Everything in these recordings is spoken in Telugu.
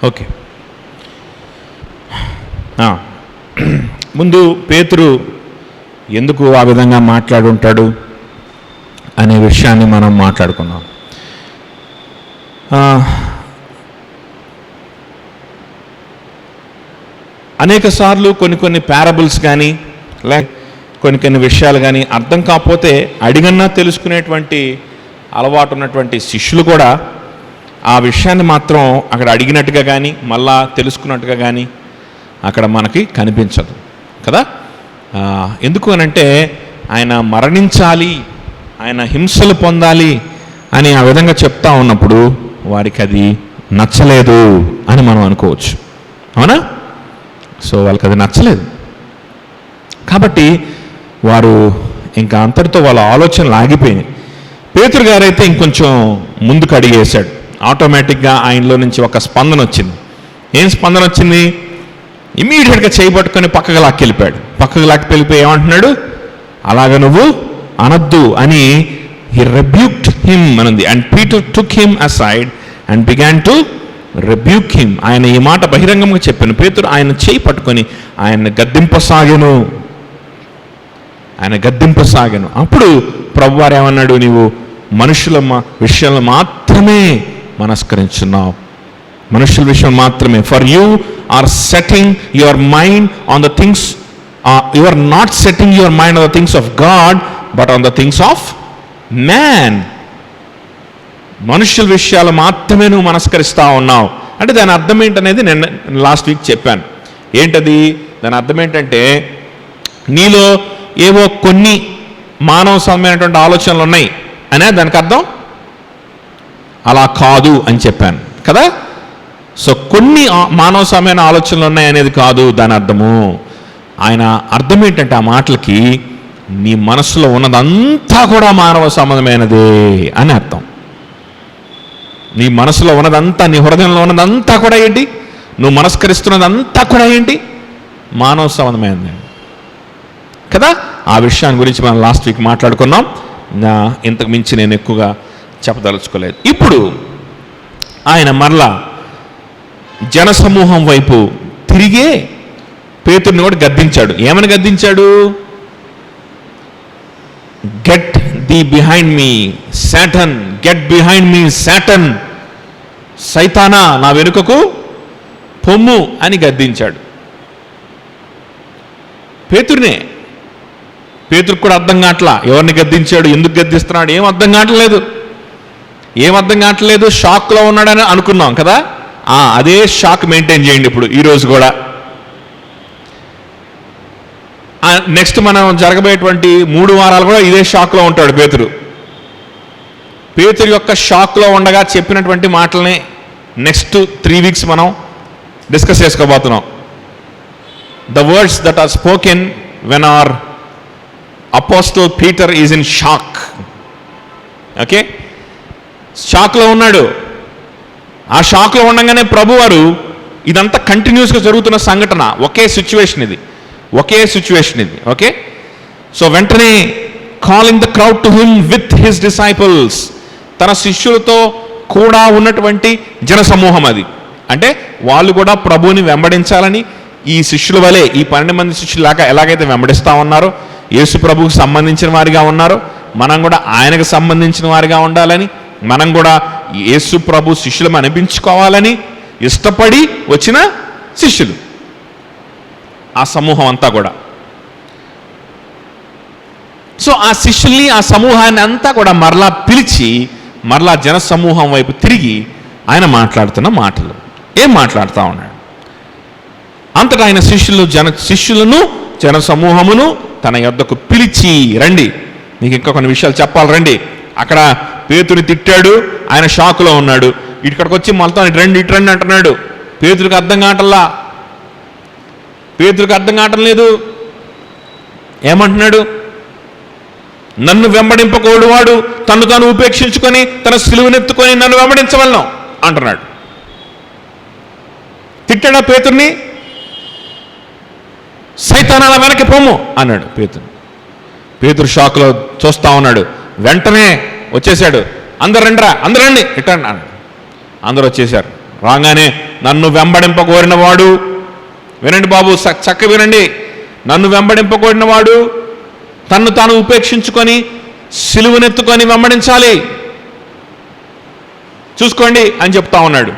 ఓకే, ముందు పేతురు ఎందుకు ఆ విధంగా మాట్లాడుంటాడు అనే విషయాన్ని మనం మాట్లాడుకున్నాం. అనేక సార్లు కొన్ని పారబుల్స్ కానీ లేక కొన్ని విషయాలు కానీ అర్థం కాకపోతే అడిగన్నా తెలుసుకునేటువంటి అలవాటు ఉన్నటువంటి శిష్యులు కూడా ఆ విషయాన్ని మాత్రం అక్కడ అడిగినట్టుగా కానీ మళ్ళా తెలుసుకున్నట్టుగా కానీ అక్కడ మనకి కనిపించదు కదా. ఎందుకు అనంటే ఆయన మరణించాలి, ఆయన హింసలు పొందాలి అని ఆ విధంగా చెప్తా ఉన్నప్పుడు వారికి అది నచ్చలేదు అని మనం అనుకోవచ్చు, అవునా? సో వాళ్ళకి అది నచ్చలేదు కాబట్టి వారు ఇంకా అంతటితో వాళ్ళ ఆలోచనలు ఆగిపోయినాయి. పేతురు గారైతే ఇంకొంచెం ముందుకు అడిగేశాడు. ఆటోమేటిక్గా ఆయనలో నుంచి ఒక స్పందన వచ్చింది. ఏం స్పందన వచ్చింది? ఇమీడియట్గా చేయబట్టుకొని పక్కకు లాక్కెళ్ళిపోయాడు. పక్కకు లాక్కెళ్ళిపోయి ఏమంటున్నాడు? అలాగ నువ్వు అనద్దు అని హి రెబ్యూక్డ్ హిమ్ అనుంది. And Peter took him aside and began to rebuke him. ఆయన ఈ మాట బహిరంగంగా చెప్పాను. పేతురు ఆయన చేయి పట్టుకొని ఆయన గద్దింపసాగెను. అప్పుడు ప్రభువారు ఏమన్నాడు? నీవు మనుషుల విషయంలో మాత్రమే మనస్కరించున్నావు, మనుషుల విషయం మాత్రమే. For you are setting your mind on the things, you are not setting your mind on the things of God but on the things of man. మనుషుల విషయాలు మాత్రమే నువ్వు మనస్కరిస్తూ ఉన్నావు అంటే దాని అర్థం ఏంటనేది నేను లాస్ట్ వీక్ చెప్పాను. ఏంటది? దాని అర్థం ఏంటంటే నీలో ఏవో కొన్ని మానవ సంబంధమైనటువంటి ఆలోచనలు ఉన్నాయి అనే దానికి అర్థం. అలా కాదు అని చెప్పాను కదా. సో కొన్ని మానవ సంబంధమైన ఆలోచనలు ఉన్నాయి అనేది కాదు దాని అర్థము. ఆయన అర్థం ఏంటంటే ఆ మాటలకి నీ మనసులో ఉన్నదంతా కూడా మానవ సంబంధమైనదే అని అర్థం. నీ మనసులో ఉన్నదంతా, నీ హృదయంలో ఉన్నదంతా కూడా ఏంటి? నువ్వు మనస్కరిస్తున్నదంతా కూడా ఏంటి? మానవ సంబంధమైనది కదా. ఆ విషయాన్ని గురించి మనం లాస్ట్ వీక్ మాట్లాడుకున్నాం. ఇంతకు మించి నేను ఎక్కువగా చెప్పదలుచుకోలేదు. ఇప్పుడు ఆయన మరలా జనసమూహం వైపు తిరిగే పేతురుని కూడా గద్దించాడు. ఏమని గద్దించాడు? Get the behind me Satan, get behind me Satan, సైతానా నా వెనుకకు పొమ్ము అని గద్దించాడు. పేతురునే. పేతురుకు కూడా అర్థం కావట్లా ఎవరిని గద్దించాడు, ఎందుకు గద్దిస్తున్నాడు, ఏం అర్థం కావట్లేదు. షాక్లో ఉన్నాడని అనుకున్నాం కదా. అదే షాక్ మెయింటైన్ చేయండి ఇప్పుడు ఈరోజు కూడా. నెక్స్ట్ మనం జరగబోయేటువంటి 3 వారాలు కూడా ఇదే షాక్లో ఉంటాడు పేతురు. పేతురు యొక్క షాక్లో ఉండగా చెప్పినటువంటి మాటలనే నెక్స్ట్ 3 వీక్స్ మనం డిస్కస్ చేసుకోబోతున్నాం. The words that are spoken when are apostle Peter is in shock. Okay, షాక్లో ఉన్నాడు. ఆ షాక్లో ఉండగానే ప్రభువారు ఇదంతా కంటిన్యూస్గా జరుగుతున్న సంఘటన, ఒకే సిచ్యువేషన్ ఇది. ఓకే, సో వెంటనే calling the crowd to him with his disciples, తన శిష్యులతో కూడా ఉన్నటువంటి జన సమూహం అది. అంటే వాళ్ళు కూడా ప్రభువుని వెంబడించాలని ఈ శిష్యుల వలె, ఈ 12 మంది శిష్యులు ఎలాగైతే వెంబడిస్తూ ఉన్నారో, యేసు ప్రభువుకు సంబంధించిన వారిగా ఉన్నారో, మనం కూడా ఆయనకు సంబంధించిన వారిగా ఉండాలని, మనం కూడా యేసు ప్రభు శిష్యులం అనిపించుకోవాలని ఇష్టపడి వచ్చిన శిష్యులు ఆ సమూహం అంతా కూడా. సో ఆ శిష్యుల్ని, ఆ సమూహాన్ని అంతా కూడా మరలా పిలిచి మరలా జన సమూహం వైపు తిరిగి ఆయన మాట్లాడుతున్న మాటలు ఏం మాట్లాడుతూ ఉన్నాడు? అంతటా ఆయన శిష్యులను జన సమూహమును తన యొద్దకు పిలిచి, రండి, మీకు ఇంకా కొన్ని విషయాలు చెప్పాలి, రండి. అక్కడ పేతురుని తిట్టాడు, ఆయన షాకులో ఉన్నాడు. ఇక్కడికి వచ్చి మొత్తం ఇటు రండి అంటున్నాడు. పేతురుకి అర్థం కావటం లేదు. ఏమంటున్నాడు? నన్ను వెంబడింపకోడు వాడు తను తాను ఉపేక్షించుకొని తన సిలువనెత్తుకొని నన్ను వెంబడించవలను అంటున్నాడు. తిట్టాడా పేతుర్ని? సైతానాల వెనక్కి పోము అన్నాడు పేతురు షాక్లో చూస్తా ఉన్నాడు. వెంటనే వచ్చేసాడు. అందరు రండి ఇట్టండి అన్నాడు. అందరూ వచ్చేసారు. రాగానే నన్ను వెంబడింపకోరినవాడు, వినండి బాబు, చక్క వినండి, నన్ను వెంబడింపకోరినవాడు తన్ను తాను ఉపేక్షించుకొని సిలువనెత్తుకొని వెంబడించాలి, చూసుకోండి అని చెప్తా ఉన్నాడు.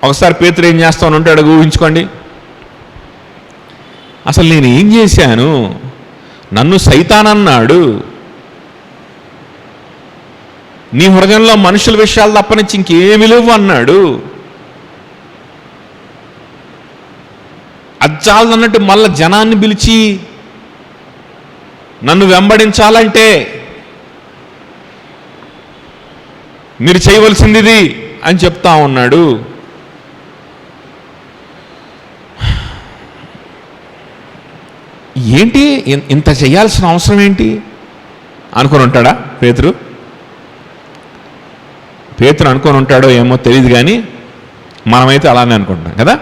ఒకసారి పేతురు ఏం చేస్తాను ఉంటాడు ఊహించుకోండి. అసలు నేను ఏం చేశాను, నన్ను సైతానన్నాడు, నీ హృదయంలో మనుషుల విషయాలు తప్పనిచ్చి ఇంకేమి లేవు అన్నాడు. అజ్జాలన్నట్టు మళ్ళా జనాన్ని పిలిచి నన్ను వెంబడించాలంటే మీరు చేయవలసింది ఇది అని చెప్తా ఉన్నాడు. ఏంటి ఇంత చేయాల్సిన అవసరం ఏంటి అనుకొని ఉంటాడా పేతురు? పేతురు అనుకొని ఉంటాడో ఏమో తెలియదు, కానీ మనమైతే అలానే అనుకుంటాం కదా.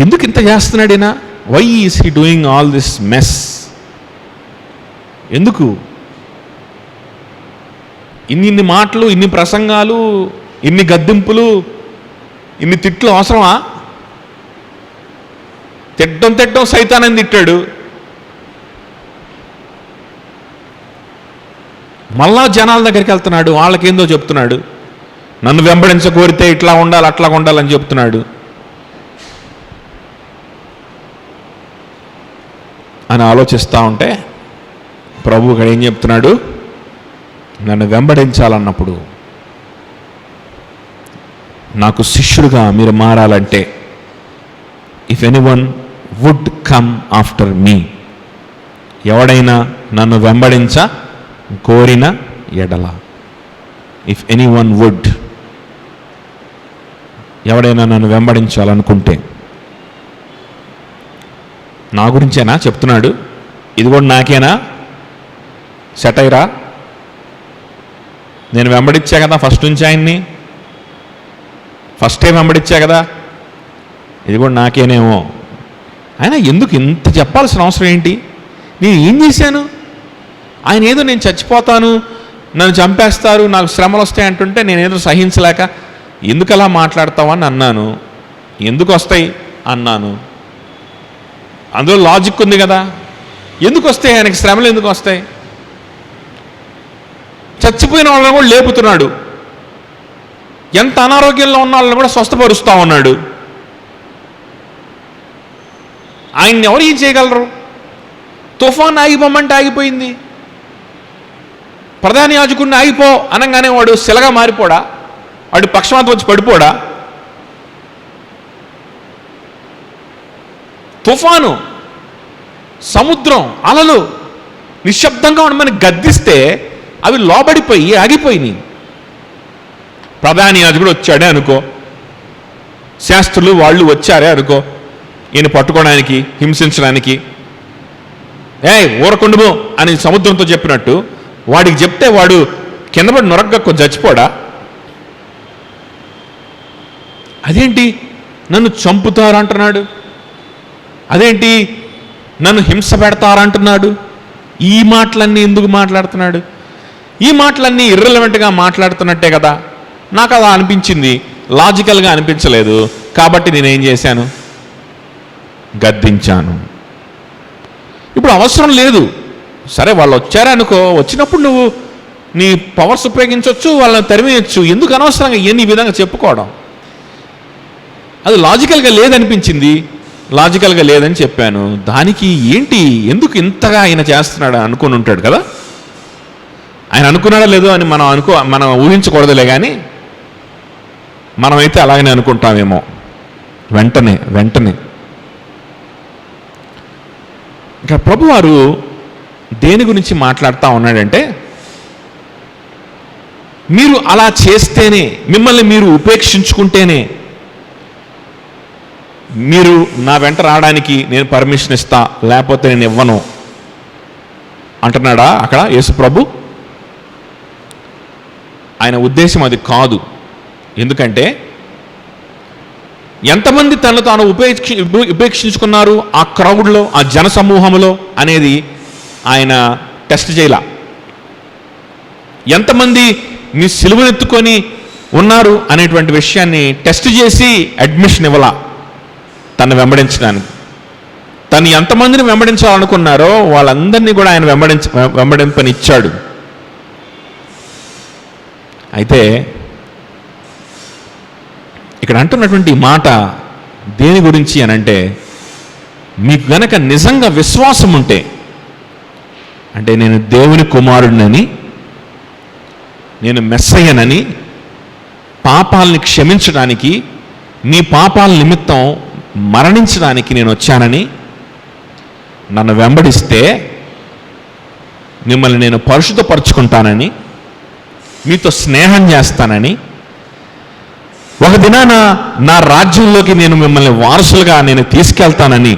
ఎందుకు ఇంత చేస్తున్నాడు ఈయన? Why is he doing all this mess? ఎందుకు ఇన్ని మాటలు, ఇన్ని ప్రసంగాలు, ఇన్ని గద్దింపులు, ఇన్ని తిట్లు అవసరమా? తిట్టం సైతానని తిట్టాడు, మళ్ళా జనాల దగ్గరికి వెళ్తున్నాడు, వాళ్ళకేందో చెప్తున్నాడు, నన్ను వెంబడించకోరితే ఇట్లా ఉండాలి అట్లా ఉండాలని చెప్తున్నాడు అని ఆలోచిస్తూ ఉంటే ప్రభు ఇక్కడ ఏం చెప్తున్నాడు? నన్ను వెంబడించాలన్నప్పుడు, నాకు శిష్యుడిగా మీరు మారాలంటే, if anyone would come after me, ఎవడైనా నన్ను వెంబడించ కోరిన ఎడల, ఇఫ్ ఎనీవన్ వుడ్, ఎవడైనా నన్ను వెంబడించాలనుకుంటే. నా గురించేనా చెప్తున్నాడు? ఇది కూడా నాకేనా సెటైరా? నేను వెంబడించా కదా ఫస్ట్ నుంచి ఆయన్ని, ఫస్టే వెంబడించా కదా, ఇది కూడా నాకేనేమో. ఆయన ఎందుకు ఇంత చెప్పాల్సిన అవసరం ఏంటి? నేను ఏం చేశాను? ఆయన ఏదో నేను చచ్చిపోతాను, నన్ను చంపేస్తారు, నాకు శ్రమలు వస్తాయి అంటుంటే నేనేదో సహించలేక ఎందుకు అలా మాట్లాడతావని అన్నాను. ఎందుకు వస్తాయి అన్నాను, అందులో లాజిక్ ఉంది కదా. ఎందుకు వస్తాయి ఆయనకి శ్రమలు? ఎందుకు వస్తాయి? చచ్చిపోయిన వాళ్ళని కూడా లేపుతున్నాడు, ఎంత అనారోగ్యంలో ఉన్న వాళ్ళని కూడా స్వస్థపరుస్తూ ఉన్నాడు. ఆయన్ని ఎవరు ఏం చేయగలరు? తుఫాన్ ఆగిపోమంటే ఆగిపోయింది, ప్రధాన యాజకుడిని ఆగిపో అనగానే వాడు శిలగా మారిపోడా? వాడు పక్షవాతం వచ్చి పడిపోడా? తుఫాను, సముద్రం, అలలు నిశ్శబ్దంగా ఉండమని గద్దిస్తే అవి లోబడిపోయి ఆగిపోయినాయి. ప్రధాన యాజకుడు వచ్చాడే అనుకో, శాస్త్రులు వాళ్ళు వచ్చారే అనుకో, ఈయన పట్టుకోవడానికి, హింసించడానికి, ఊరకుండుమో అని సముద్రంతో చెప్పినట్టు వాడికి చెప్తే వాడు కిందపడి నొరగ్గా కొంచెం చచ్చిపోడా? అదేంటి నన్ను చంపుతారంటున్నాడు, అదేంటి నన్ను హింస పెడతారంటున్నాడు? ఈ మాటలన్నీ ఎందుకు మాట్లాడుతున్నాడు? ఈ మాటలన్నీ ఇర్రెలవెంట్గా మాట్లాడుతున్నట్టే కదా. నాకు అలా అనిపించింది, లాజికల్గా అనిపించలేదు. కాబట్టి నేనేం చేశాను? గద్దించాను. ఇప్పుడు అవసరం లేదు, సరే వాళ్ళు వచ్చారనుకో, వచ్చినప్పుడు నువ్వు నీ పవర్స్ ఉపయోగించవచ్చు, వాళ్ళని తరిమేయచ్చు. ఎందుకు అనవసరంగా ఈ విధంగా చెప్పుకోవడం? అది లాజికల్గా లేదనిపించింది, లాజికల్గా లేదని చెప్పాను. దానికి ఏంటి, ఎందుకు ఇంతగా ఆయన చేస్తున్నాడు అనుకుని ఉంటాడు కదా. ఆయన అనుకున్నాడా లేదో అని మనం ఊహించకూడదులే, కానీ మనమైతే అలాగనే అనుకుంటామేమో. వెంటనే ఇంకా ప్రభువారు దేని గురించి మాట్లాడుతూ ఉన్నాడంటే, మీరు అలా చేస్తేనే, మిమ్మల్ని మీరు ఉపేక్షించుకుంటేనే మీరు నా వెంట రావడానికి నేను పర్మిషన్ ఇస్తా, లేకపోతే నేను ఇవ్వను అంటున్నాడా అక్కడ యేసు ప్రభు? ఆయన ఉద్దేశం అది కాదు. ఎందుకంటే ఎంతమంది తనను తాను ఉపేక్షించుకున్నారు ఆ క్రౌడ్లో, ఆ జన సమూహంలో అనేది ఆయన టెస్ట్ చేయలా. ఎంతమంది నీ సిలువనెత్తుకొని ఉన్నారు అనేటువంటి విషయాన్ని టెస్ట్ చేసి అడ్మిషన్ ఇవ్వాల తను వెంబడించడానికి. తను ఎంతమందిని వెంబడించాలనుకున్నారో వాళ్ళందరినీ కూడా ఆయన వెంబడింపనిచ్చాడు. అయితే ఇక్కడ అంటున్నటువంటి మాట దేని గురించి అనంటే, మీకు గనక నిజంగా విశ్వాసం ఉంటే, అంటే నేను దేవుని కుమారుడినని, నేను మెస్సయ్యనని, పాపాలని క్షమించడానికి, మీ పాపాల నిమిత్తం మరణించడానికి నేను వచ్చానని, నన్ను వెంబడిస్తే మిమ్మల్ని నేను పరిశుద్ధపరుచుకుంటానని, మీతో స్నేహం చేస్తానని, ఒక దినాన నా రాజ్యంలోకి నేను మిమ్మల్ని వారసులుగా నేను తీసుకెళ్తానని,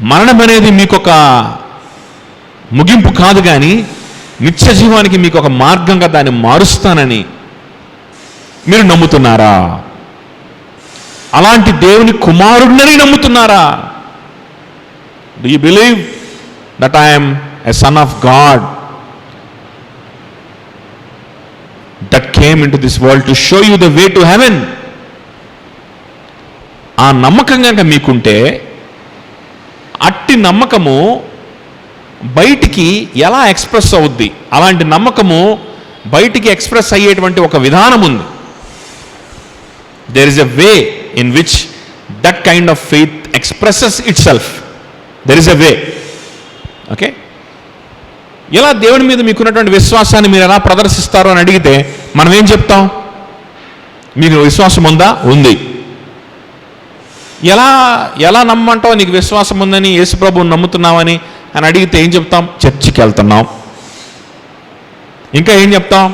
మరణం అనేది మీకు ఒక ముగింపు కాదు కానీ నిత్య జీవానికి మీకు ఒక మార్గంగా దాన్ని మారుస్తానని మీరు నమ్ముతున్నారా? అలాంటి దేవుని కుమారుడిని నమ్ముతున్నారా? Do you believe that I am a son of God that came into this world to show you the way to heaven? ఆ నమ్మకం కనుక మీకుంటే, అట్టి నమ్మకము బయటికి ఎలా ఎక్స్ప్రెస్ అవుద్ది? అలాంటి నమ్మకము బయటికి ఎక్స్ప్రెస్ అయ్యేటువంటి ఒక విధానం ఉంది. There is a way in which that kind of faith expresses itself. There is a way. Okay, ఇలా దేవుని మీద మీకున్నటువంటి విశ్వాసాన్ని మీరు ఎలా ప్రదర్శిస్తారో అని అడిగితే మనం ఏం చెప్తాం? మీకు విశ్వాసం ఉందా? ఉంది. ఎలా నమ్మంటావు? నీకు విశ్వాసం ఉందని, యేసుప్రభువుని నమ్ముతున్నావని అని అడిగితే ఏం చెప్తాం? చర్చికి వెళ్తున్నాం. ఇంకా ఏం చెప్తాం?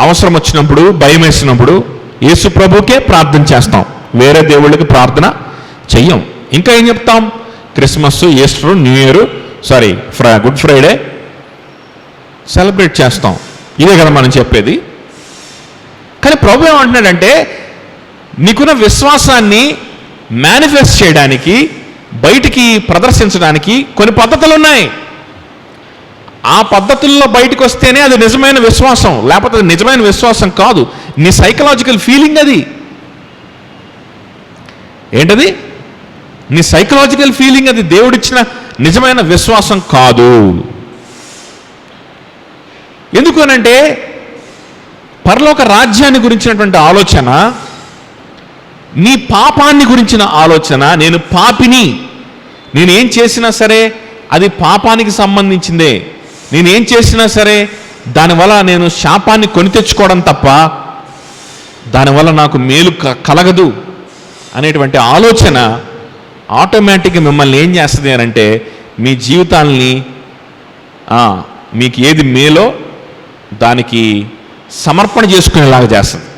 అవసరం వచ్చినప్పుడు, భయం వేసినప్పుడు యేసుప్రభుకే ప్రార్థన చేస్తాం, వేరే దేవుళ్ళకి ప్రార్థన చెయ్యం. ఇంకా ఏం చెప్తాం? Christmas, Easter, new year, good Friday celebrate చేస్తాం. ఇదే కదా మనం చెప్పేది. కానీ ప్రభు ఏమంటున్నాడంటే, నీకున్న విశ్వాసాన్ని మేనిఫెస్ట్ చేయడానికి, బయటికి ప్రదర్శించడానికి కొన్ని పద్ధతులు ఉన్నాయి. ఆ పద్ధతుల్లో బయటకు వస్తేనే అది నిజమైన విశ్వాసం, లేకపోతే అది నిజమైన విశ్వాసం కాదు. నీ సైకలాజికల్ ఫీలింగ్ అది. ఏంటది? నీ సైకలాజికల్ ఫీలింగ్ అది. దేవుడిచ్చిన నిజమైన విశ్వాసం కాదు. ఎందుకు అనంటే, పరలోక రాజ్యాన్ని గురించినటువంటి ఆలోచన, నీ పాపాన్ని గురించిన ఆలోచన, నేను పాపిని, నేనేం చేసినా సరే అది పాపానికి సంబంధించిందే, నేనేం చేసినా సరే దానివల్ల నేను శాపాన్ని కొని తెచ్చుకోవడం తప్ప దానివల్ల నాకు మేలు కలగదు అనేటువంటి ఆలోచన ఆటోమేటిక్గా మిమ్మల్ని ఏం చేస్తుంది అంటే, మీ జీవితాల్ని మీకు ఏది మేలో దానికి సమర్పణ చేసుకునేలాగా చేస్తుంది.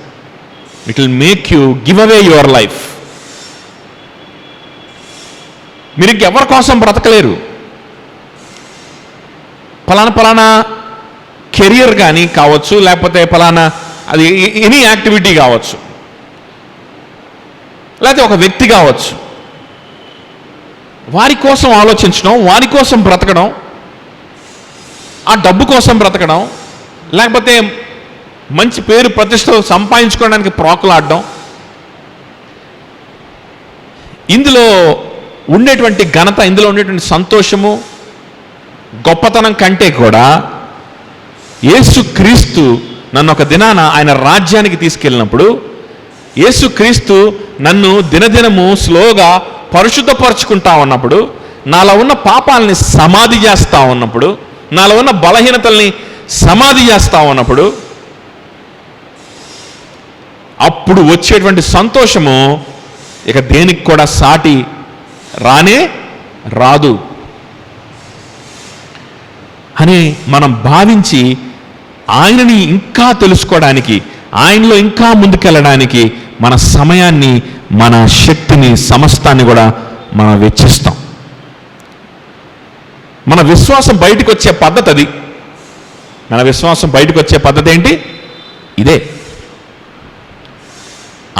It will make you give away your life. మీరు ఇంకెవరి కోసం బ్రతకలేరు. ఫలానా కెరియర్ కానీ కావచ్చు, లేకపోతే ఫలానా అది ఎనీ యాక్టివిటీ కావచ్చు, లేకపోతే ఒక వ్యక్తి కావచ్చు, వారి కోసం ఆలోచించడం, వారి కోసం బ్రతకడం, ఆ డబ్బు కోసం బ్రతకడం, లేకపోతే మంచి పేరు ప్రతిష్టలు సంపాదించుకోవడానికి ప్రోకులాడడం, ఇందులో ఉండేటువంటి ఘనత, ఇందులో ఉండేటువంటి సంతోషము, గొప్పతనం కంటే కూడా యేసుక్రీస్తు నన్ను ఒక దినాన ఆయన రాజ్యానికి తీసుకెళ్ళినప్పుడు, యేసుక్రీస్తు నన్ను దినదినము స్లోగా పరిశుద్ధపరుచుకుంటా ఉన్నప్పుడు, నాలో ఉన్న పాపాలని సమాధి చేస్తూ ఉన్నప్పుడు, నాలో ఉన్న బలహీనతల్ని సమాధి చేస్తూ ఉన్నప్పుడు, అప్పుడు వచ్చేటువంటి సంతోషము ఇక దేనికి కూడా సాటి రానే రాదు అని మనం భావించి, ఆయనని ఇంకా తెలుసుకోవడానికి, ఆయనలో ఇంకా ముందుకెళ్ళడానికి మన సమయాన్ని, మన శక్తిని, సమస్తాన్ని కూడా మనం వెచ్చిస్తాం. మన విశ్వాసం బయటకు వచ్చే పద్ధతి అది. మన విశ్వాసం బయటకు వచ్చే పద్ధతి ఏంటి? ఇదే.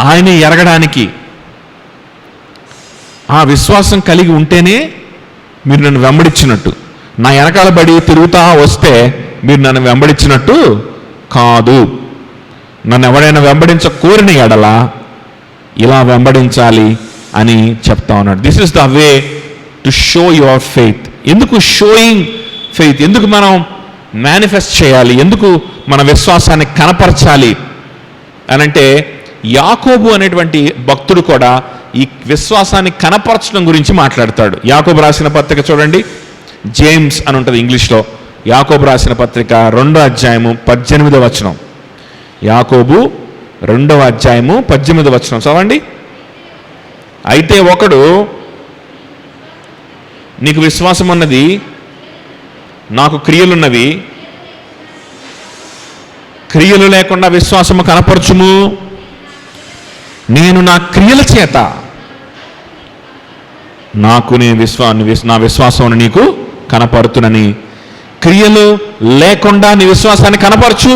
ఆయన ఎరగడానికి ఆ విశ్వాసం కలిగి ఉంటేనే మీరు నన్ను వెంబడించినట్టు. నా వెనకాల బడి తిరుగుతా వస్తే మీరు నన్ను వెంబడించినట్టు కాదు. నన్ను ఎవడైనా వెంబడించ కోరిన ఎడల ఇలా వెంబడించాలి అని చెప్తా ఉన్నాడు. This is the way to show your faith. ఎందుకు షోయింగ్ ఫెయిత్? ఎందుకు మనం మేనిఫెస్ట్ చేయాలి? ఎందుకు మన విశ్వాసాన్ని కనపరచాలి అనంటే, యాకోబు అనేటువంటి భక్తుడు కూడా ఈ విశ్వాసాన్ని కనపరచడం గురించి మాట్లాడతాడు. యాకోబు రాసిన పత్రిక చూడండి, జేమ్స్ అని ఉంటుంది ఇంగ్లీష్లో. యాకోబు రాసిన పత్రిక 2వ అధ్యాయము 18వ వచనం. యాకోబు 2వ అధ్యాయము 18వ వచనం చదవండి. అయితే ఒకడు, నీకు విశ్వాసం ఉన్నది, నాకు క్రియలున్నవి, క్రియలు లేకుండా విశ్వాసము కనపరచుము. నేను నా క్రియల చేత నా విశ్వాసం నీకు కనపడుతునని. క్రియలు లేకుండా నీ విశ్వాసాన్ని కనపరచు.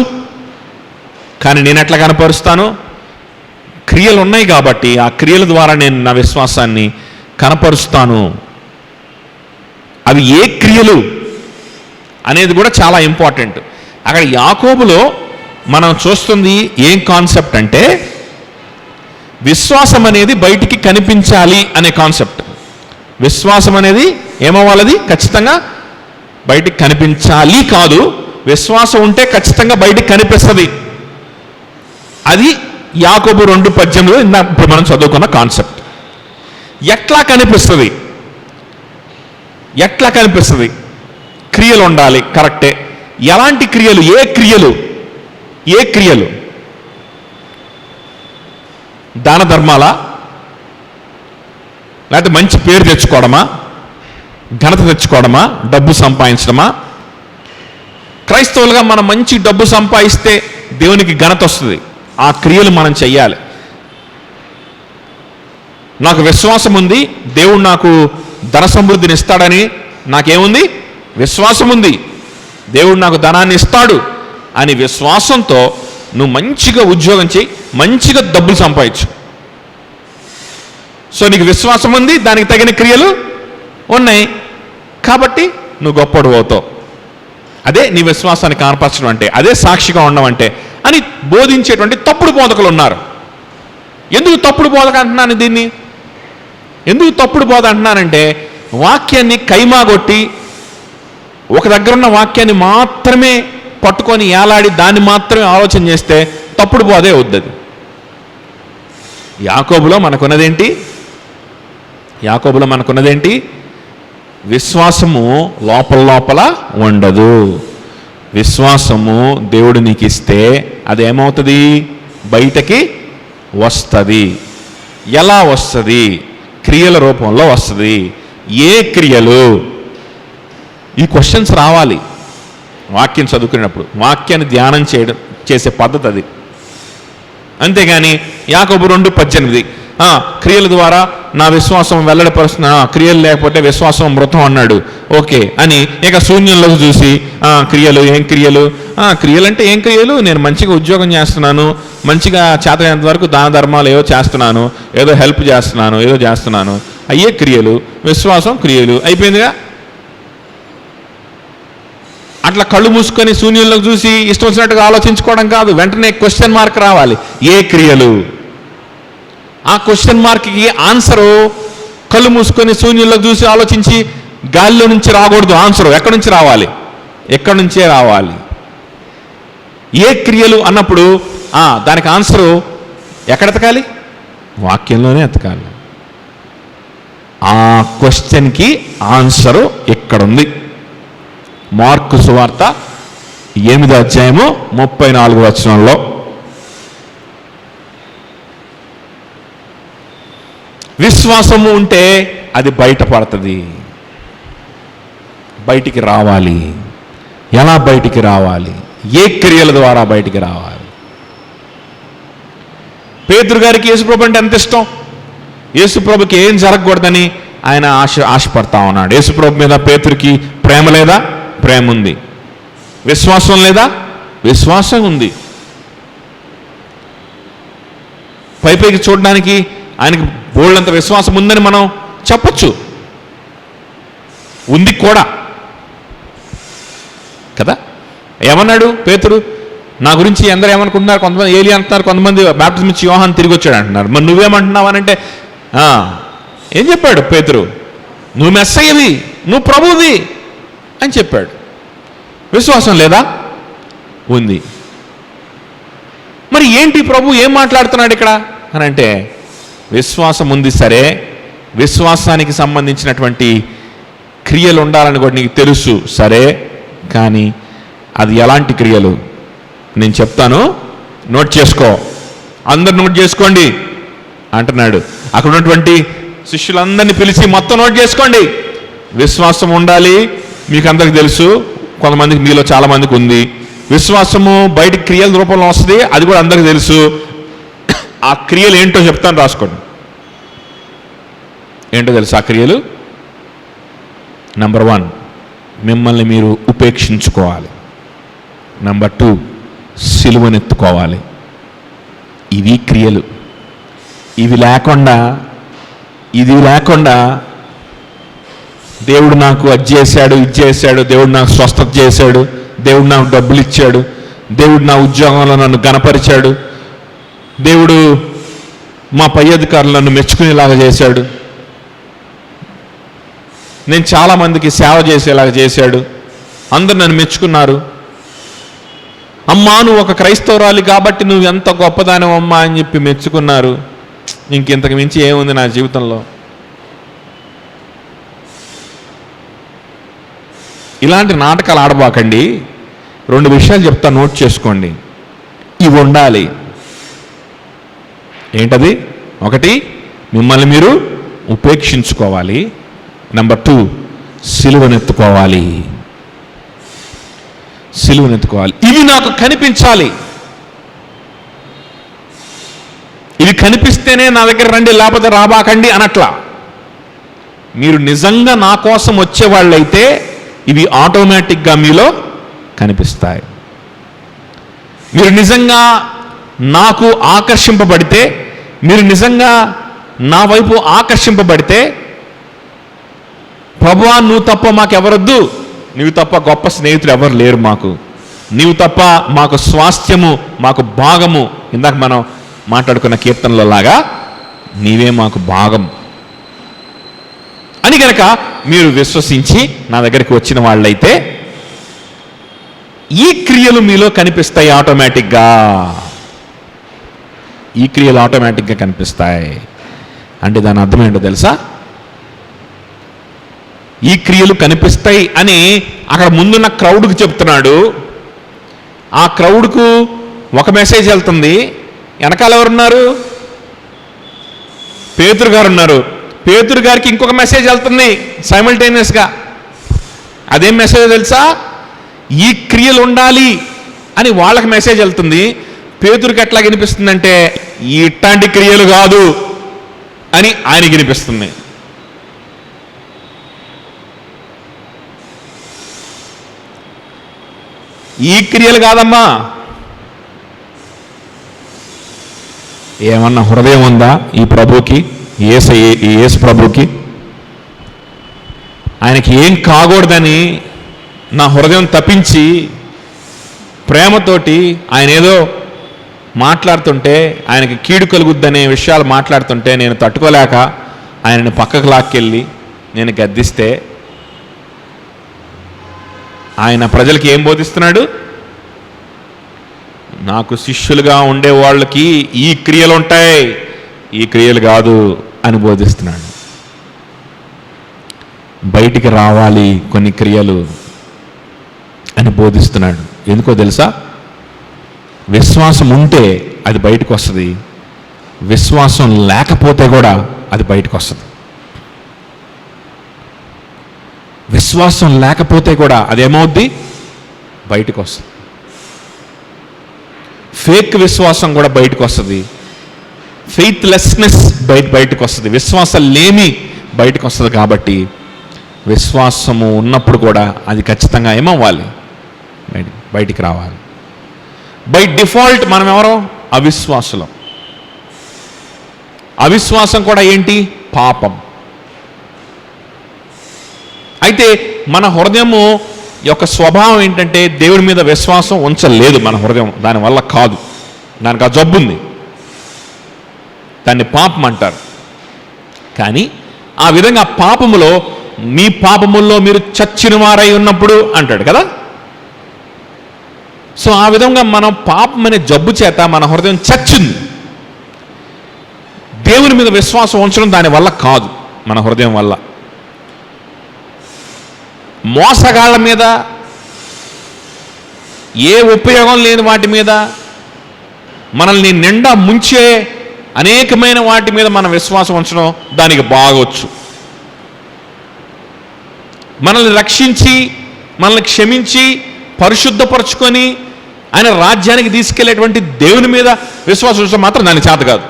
కానీ నేను ఎట్లా కనపరుస్తాను? క్రియలు ఉన్నాయి కాబట్టి ఆ క్రియల ద్వారా నేను నా విశ్వాసాన్ని కనపరుస్తాను. అవి ఏ క్రియలు అనేది కూడా చాలా ఇంపార్టెంట్. అక్కడ యాకోబులో మనం చూస్తుంది ఏం కాన్సెప్ట్ అంటే, విశ్వాసం అనేది బయటికి కనిపించాలి అనే కాన్సెప్ట్. విశ్వాసం అనేది ఏమవ్వాలది? ఖచ్చితంగా బయటికి కనిపించాలి కాదు, విశ్వాసం ఉంటే ఖచ్చితంగా బయటికి కనిపిస్తుంది. అది యాకోబు 2:18 ఇప్పుడు మనం చదువుకున్న కాన్సెప్ట్. ఎట్లా కనిపిస్తుంది? ఎట్లా కనిపిస్తుంది? క్రియలు ఉండాలి, కరెక్టే. ఎలాంటి క్రియలు? ఏ క్రియలు? ఏ క్రియలు? దాన ధర్మాలా? లేకపోతే మంచి పేరు తెచ్చుకోవడమా? ఘనత తెచ్చుకోవడమా? డబ్బు సంపాదించడమా? క్రైస్తవులుగా మనం మంచి డబ్బు సంపాదిస్తే దేవునికి ఘనత వస్తుంది. ఆ క్రియలు మనం చెయ్యాలి. నాకు విశ్వాసం ఉంది, దేవుడు నాకు ధన సమృద్ధిని ఇస్తాడని నాకేముంది? విశ్వాసం ఉంది. దేవుడు నాకు ధనాన్ని ఇస్తాడు అని విశ్వాసంతో నువ్వు మంచిగా ఉద్యోగం చేయి, మంచిగా డబ్బులు సంపాదించు. సో నీకు విశ్వాసం ఉంది, దానికి తగిన క్రియలు ఉన్నాయి కాబట్టి నువ్వు గొప్పడు అవుతావు. అదే నీ విశ్వాసాన్ని కనపరచడం అంటే, అదే సాక్షిగా ఉండడం అంటే అని బోధించేటువంటి తప్పుడు బోధకులు ఉన్నారు. ఎందుకు తప్పుడు బోధక అంటున్నాను దీన్ని? ఎందుకు తప్పుడు బోధ అంటున్నానంటే, వాక్యాన్ని కైమాగొట్టి ఒక దగ్గర ఉన్న వాక్యాన్ని మాత్రమే పట్టుకొని ఏలాడి దాన్ని మాత్రమే ఆలోచన చేస్తే తప్పుడు బోధే అవుతుంది. యాకోబులో మనకున్నదేంటి? విశ్వాసము లోపల ఉండదు. విశ్వాసము దేవుడు నీకు ఇస్తే అదేమవుతుంది? బయటకి వస్తుంది. ఎలా వస్తుంది? క్రియల రూపంలో వస్తుంది. ఏ క్రియలు? ఈ క్వశ్చన్స్ రావాలి వాక్యం చదువుకునేటప్పుడు. వాక్యాన్ని ధ్యానం చేసే పద్ధతి అది. అంతేగాని యాకోబు 2:18 క్రియల ద్వారా నా విశ్వాసం వెల్లడిపరుస్తున్నా, క్రియలు లేకపోతే విశ్వాసం మృతం అన్నాడు, ఓకే అని ఇక శూన్యంలోకి చూసి క్రియలు ఏం క్రియలు? క్రియలు అంటే ఏం క్రియలు? నేను మంచిగా ఉద్యోగం చేస్తున్నాను, మంచిగా చేతనైనంత వరకు దాన ధర్మాలు ఏవో చేస్తున్నాను, ఏదో హెల్ప్ చేస్తున్నాను, ఏదో చేస్తున్నాను, అయ్యే క్రియలు. విశ్వాసం క్రియలు అయిపోయిందిగా. అట్లా కళ్ళు మూసుకొని శూన్యంలోకి చూసి ఇష్టం వచ్చినట్టుగా ఆలోచించుకోవడం కాదు, వెంటనే క్వశ్చన్ మార్క్ రావాలి. ఏ క్రియలు? ఆ క్వశ్చన్ మార్క్కి ఆన్సరు కళ్ళు మూసుకొని శూన్యంలోకి చూసి ఆలోచించి గాలిలో నుంచి రాకూడదు. ఆన్సరు ఎక్కడి నుంచి రావాలి? ఎక్కడి నుంచే రావాలి. ఏ క్రియలు అన్నప్పుడు దానికి ఆన్సరు ఎక్కడ ఎతకాలి? వాక్యంలోనే ఎతకాలి. ఆ క్వశ్చన్కి ఆన్సరు ఇక్కడుంది. మార్కు సువార్త 8వ అధ్యాయము 34వ వచనంలో, విశ్వాసము ఉంటే అది బయటపడుతుంది, బయటికి రావాలి. ఎలా బయటికి రావాలి? ఏ క్రియల ద్వారా బయటికి రావాలి? పేతురు గారికి యేసుప్రభు అంటే ఎంత ఇష్టం. యేసుప్రభుకి ఏం జరగకూడదని ఆయన ఆశపడతా ఉన్నాడు. యేసుప్రభు మీద పేతురికి ప్రేమ లేదా? ప్రేమ ఉంది. విశ్వాసం లేదా? విశ్వాసం ఉంది. పైపైకి చూడడానికి ఆయనకి బోళ్ళంత విశ్వాసం ఉందని మనం చెప్పచ్చు, ఉంది కూడా కదా. ఏమన్నాడు పేతురు? నా గురించి అందరూ ఏమనుకుంటున్నారు? కొంతమంది ఏలి అంటున్నారు, కొంతమంది బాప్టిజం ఇచ్చి యోహాను తిరిగి వచ్చాడు అంటున్నారు. మరి నువ్వేమంటున్నావు అని అంటే ఏం చెప్పాడు పేతురు? నువ్వు మెస్సయ్యవి, నువ్వు ప్రభువువి అని చెప్పాడు. విశ్వాసం లేదా? ఉంది. మరి ఏంటి ప్రభు ఏం మాట్లాడుతున్నాడు ఇక్కడ అని అంటే, విశ్వాసం ఉంది సరే, విశ్వాసానికి సంబంధించినటువంటి క్రియలు ఉండాలని కూడా నీకు తెలుసు సరే, కానీ అది ఎలాంటి క్రియలు నేను చెప్తాను, నోట్ చేసుకో, అందరు నోట్ చేసుకోండి అంటున్నాడు. అక్కడ ఉన్నటువంటి శిష్యులందరినీ పిలిచి మొత్తం నోట్ చేసుకోండి. విశ్వాసం ఉండాలి, మీకు అందరికి తెలుసు, కొంతమందికి మీలో చాలామందికి ఉంది. విశ్వాసము బయటికి క్రియల రూపంలో వస్తుంది, అది కూడా అందరికి తెలుసు. ఆ క్రియలు ఏంటో చెప్తాను, రాసుకోండి. ఏంటో తెలుసు ఆ క్రియలు? నంబర్ 1, మిమ్మల్ని మీరు ఉపేక్షించుకోవాలి. నంబర్ 2, సిలువనెత్తుకోవాలి. ఇవి క్రియలు. ఇది లేకుండా దేవుడు నాకు అది చేశాడు, ఇది చేశాడు, దేవుడు నాకు స్వస్థత చేశాడు, దేవుడు నాకు డబ్బులు ఇచ్చాడు, దేవుడు నా ఉద్యోగంలో నన్ను గణపరిచాడు, దేవుడు మా పై అధికారులు నన్ను మెచ్చుకునేలాగా చేశాడు, నేను చాలామందికి సేవ చేసేలాగా చేశాడు, అందరు నన్ను మెచ్చుకున్నారు, అమ్మా నువ్వు ఒక క్రైస్తవురాలి కాబట్టి నువ్వు ఎంత గొప్పదానివమ్మా అని చెప్పి మెచ్చుకున్నారు, ఇంకెంతకు మించి ఏముంది నా జీవితంలో? ఇలాంటి నాటకాలు ఆడబాకండి. 2 విషయాలు చెప్తా, నోట్ చేసుకోండి. ఇవి ఉండాలి. ఏంటది? 1, మిమ్మల్ని మీరు ఉపేక్షించుకోవాలి. నంబర్ 2, సిలువనెత్తుకోవాలి. ఇవి నాకు కనిపించాలి. ఇవి కనిపిస్తేనే నా దగ్గర రండి, లేకపోతే రాబాకండి అనట్లా. మీరు నిజంగా నా కోసం వచ్చేవాళ్ళైతే ఇవి ఆటోమేటిక్గా మీలో కనిపిస్తాయి. మీరు నిజంగా నాకు ఆకర్షింపబడితే, మీరు నిజంగా నా వైపు ఆకర్షింపబడితే, ప్రభువా నువ్వు తప్ప మాకెవరొద్దు, నీవు తప్ప గొప్ప స్నేహితులు ఎవరు లేరు మాకు, నీవు తప్ప మాకు స్వాస్థ్యము, మాకు భాగము, ఇందాక మనం మాట్లాడుకున్న కీర్తనలో లాగా నీవే మాకు భాగం అని కనుక మీరు విశ్వసించి నా దగ్గరికి వచ్చిన వాళ్ళైతే ఈ క్రియలు మీలో కనిపిస్తాయి ఆటోమేటిక్గా. ఈ క్రియలు ఆటోమేటిక్గా కనిపిస్తాయి. అంటే దాని అర్థం ఏంటో తెలుసా? ఈ క్రియలు కనిపిస్తాయి అని అక్కడ ముందున్న క్రౌడ్కి చెప్తున్నాడు. ఆ క్రౌడ్కు ఒక మెసేజ్ వెళ్తుంది, వెనకాల ఎవరున్నారు? పేతురు గారు ఉన్నారు. పేతురు గారికి ఇంకొక మెసేజ్ వెళ్తుంది సైమల్టేనియస్గా. అదేం మెసేజ్ తెలుసా? ఈ క్రియలు ఉండాలి అని వాళ్ళకి మెసేజ్ వెళ్తుంది. పేతురికి ఎట్లా వినిపిస్తుందంటే ఇట్లాంటి క్రియలు కాదు అని ఆయనకి వినిపిస్తుంది. ఈ క్రియలు కాదమ్మా, ఏమన్నా హృదయం ఉందా ఈ ప్రభుకి, యేసు ప్రభుకి? ఆయనకి ఏం కాకూడదని నా హృదయం తప్పించి ప్రేమతోటి ఆయన ఏదో మాట్లాడుతుంటే, ఆయనకి కీడు కలుగుద్దనే విషయాలు మాట్లాడుతుంటే నేను తట్టుకోలేక ఆయనని పక్కకు లాక్కెళ్ళి నేను గద్దిస్తే ఆయన ప్రజలకి ఏం బోధిస్తున్నాడు? నాకు శిష్యులుగా ఉండే వాళ్ళకి ఈ క్రియలు ఉంటాయి, ఈ క్రియలు కాదు అని బోధిస్తున్నాడు. బయటికి రావాలి కొన్ని క్రియలు అని బోధిస్తున్నాడు. ఎందుకో తెలుసా? విశ్వాసం ఉంటే అది బయటకు వస్తుంది, విశ్వాసం లేకపోతే కూడా అది బయటకు వస్తుంది. విశ్వాసం లేకపోతే కూడా అదేమవుద్ది? బయటకు వస్తుంది. ఫేక్ విశ్వాసం కూడా బయటకు వస్తుంది, ఫెయిత్లెస్నెస్ బయటకు వస్తుంది, విశ్వాసం లేమి బయటకు వస్తుంది. కాబట్టి విశ్వాసము ఉన్నప్పుడు కూడా అది ఖచ్చితంగా ఏమవ్వాలి? బయటికి రావాలి. బై డిఫాల్ట్ మనం ఎవరో అవిశ్వాసులం. అవిశ్వాసం కూడా ఏంటి? పాపం. అయితే మన హృదయము యొక్క స్వభావం ఏంటంటే దేవుడి మీద విశ్వాసం ఉంచలేదు మన హృదయం. దానివల్ల కాదు, దానికి ఆ జబ్బు ఉంది, దాన్ని పాపం అంటారు. కానీ ఆ విధంగా పాపములో, మీ పాపముల్లో మీరు చచ్చిన వారై ఉన్నప్పుడు అంటాడు కదా. సో ఆ విధంగా మనం పాపం అనే జబ్బు చేత మన హృదయం చచ్చింది. దేవుని మీద విశ్వాసం ఉంచడం దానివల్ల కాదు, మన హృదయం వల్ల. మోసగాళ్ళ మీద, ఏ ఉపయోగం లేని వాటి మీద, మనల్ని నిండా ముంచే అనేకమైన వాటి మీద మన విశ్వాసం ఉంచడం దానికి బాగొచ్చు. మనల్ని రక్షించి, మనల్ని క్షమించి, పరిశుద్ధపరచుకొని ఆయన రాజ్యానికి తీసుకెళ్లేటువంటి దేవుని మీద విశ్వాసం ఉంచడం మాత్రం దాని చేత కాదు.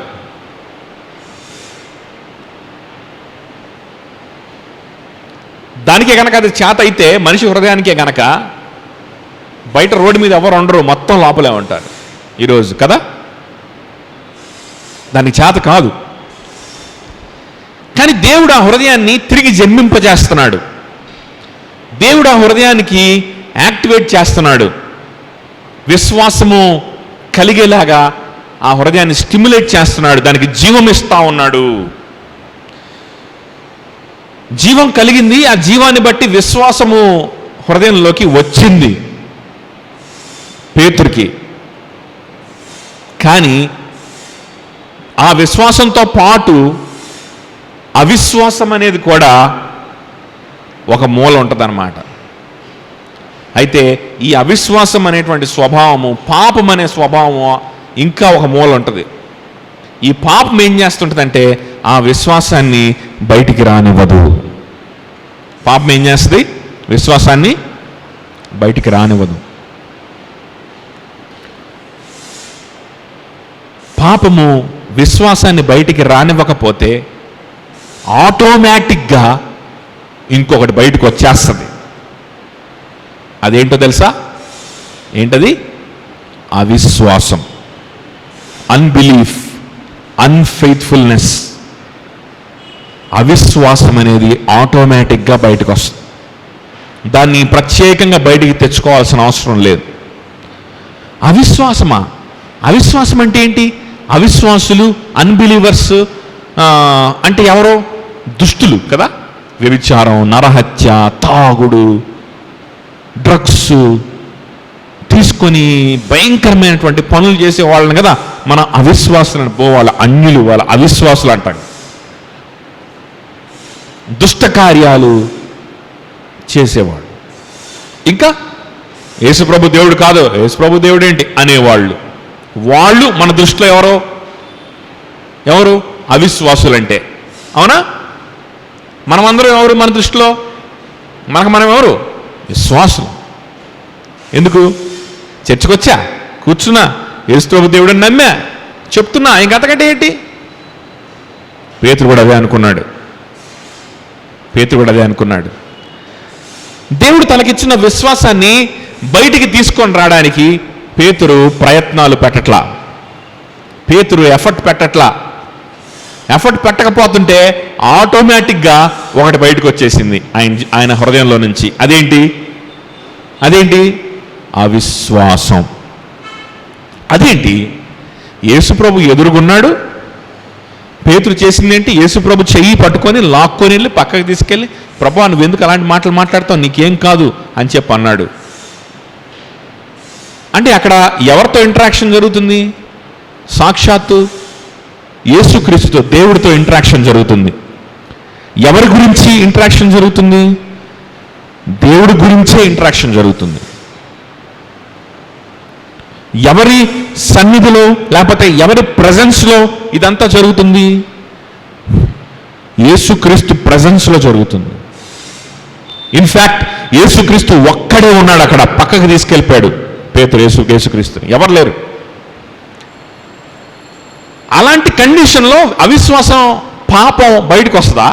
దానికే కనుక అది చేత అయితే, మనిషి హృదయానికే కనుక, బయట రోడ్డు మీద ఎవరు ఉండరు, మొత్తం లోపలే ఉంటారు ఈరోజు కదా. దానికి చేత కాదు. కానీ దేవుడు ఆ హృదయాన్ని తిరిగి జన్మింపజేస్తున్నాడు. దేవుడు ఆ హృదయానికి యాక్టివేట్ చేస్తున్నాడు. విశ్వాసము కలిగేలాగా ఆ హృదయాన్ని స్టిమ్యులేట్ చేస్తున్నాడు, దానికి జీవం ఇస్తా ఉన్నాడు. జీవం కలిగింది, ఆ జీవాన్ని బట్టి విశ్వాసము హృదయంలోకి వచ్చింది పేతురుకి. కానీ ఆ విశ్వాసంతో పాటు అవిశ్వాసం అనేది కూడా ఒక మూల ఉంటుందన్నమాట. అయితే ఈ అవిశ్వాసం అనేటువంటి స్వభావము, పాపం అనే స్వభావము ఇంకా ఒక మూల ఉంటుంది. ఈ పాపం ఏం చేస్తుంటుందంటే ఆ విశ్వాసాన్ని బయటికి రానివ్వదు. పాపం ఏం చేస్తుంది? విశ్వాసాన్ని బయటికి రానివ్వదు. పాపము విశ్వాసాన్ని బయటికి రానివ్వకపోతే ఆటోమేటిక్గా ఇంకొకటి బయటకు వచ్చేస్తుంది. అదేంటో తెలుసా? ఏంటది? అవిశ్వాసం, అన్బిలీఫ్, అన్ఫెయిత్ఫుల్నెస్. అవిశ్వాసం అనేది ఆటోమేటిక్గా బయటకు వస్తుంది. దాన్ని ప్రత్యేకంగా బయటికి తెచ్చుకోవాల్సిన అవసరం లేదు. అవిశ్వాసమా? అవిశ్వాసం అంటే ఏంటి? అవిశ్వాసులు, అన్బిలీవర్స్ అంటే ఎవరో? దుష్టులు కదా. వ్యభిచారం, నరహత్య, తాగుడు, డ్రగ్స్ తీసుకొని భయంకరమైనటువంటి పనులు చేసే వాళ్ళని కదా మన అవిశ్వాసులను పోవాలి, అన్యులు, వాళ్ళ అవిశ్వాసులు అంటారు. దుష్ట కార్యాలు చేసేవాళ్ళు. ఇంకా యేసుప్రభు దేవుడు కాదు, యేసుప్రభు దేవుడు ఏంటి అనేవాళ్ళు. వాళ్ళు మన దృష్టిలో ఎవరు? అవిశ్వాసులంటే. అవునా? మనమందరం ఎవరు మన దృష్టిలో? మనం ఎవరు? విశ్వాసులు. ఎందుకు? చర్చకొచ్చా, కూర్చున్నా, యేసుప్రభు దేవుడని నమ్మా, చెప్తున్నా, ఇంకంతకంటే ఏంటి? పేతురు కూడా అదే అనుకున్నాడు. దేవుడు తనకిచ్చిన విశ్వాసాన్ని బయటికి తీసుకొని రావడానికి పేతురు ప్రయత్నాలు పెట్టట్లా, పేతురు ఎఫర్ట్ పెట్టట్లా. ఎఫర్ట్ పెట్టకపోతుంటే ఆటోమేటిక్గా ఒకటి బయటకు వచ్చేసింది ఆయన హృదయంలో నుంచి. అదేంటి? అవిశ్వాసం. అదేంటి? యేసుప్రభు ఎదురుగున్నాడు, పేతురు చేసింది ఏంటి? యేసుప్రభు చెయ్యి పట్టుకొని లాక్కొని వెళ్ళి పక్కకి తీసుకెళ్ళి, ప్రభువా నువ్వు ఎందుకు అలాంటి మాటలు మాట్లాడతావు, నీకేం కాదు అని చెప్పి అన్నాడు. అంటే అక్కడ ఎవరితో ఇంటరాక్షన్ జరుగుతుంది? సాక్షాత్తు యేసుక్రీస్తుతో, దేవుడితో ఇంటరాక్షన్ జరుగుతుంది. ఎవరి గురించి ఇంటరాక్షన్ జరుగుతుంది? దేవుడి గురించే ఇంటరాక్షన్ జరుగుతుంది. ఎవరి సన్నిధిలో లేకపోతే ఎవరి ప్రజెన్స్లో ఇదంతా జరుగుతుంది? యేసుక్రీస్తు ప్రజెన్స్లో జరుగుతుంది. ఇన్ఫ్యాక్ట్ యేసుక్రీస్తు ఒక్కడే ఉన్నాడు అక్కడ, పక్కకు తీసుకెళ్ళిపోయాడు పేతురు యేసుక్రీస్తుని, ఎవరు లేరు. అలాంటి కండిషన్లో అవిశ్వాసం, పాపం బయటకు వస్తుందా?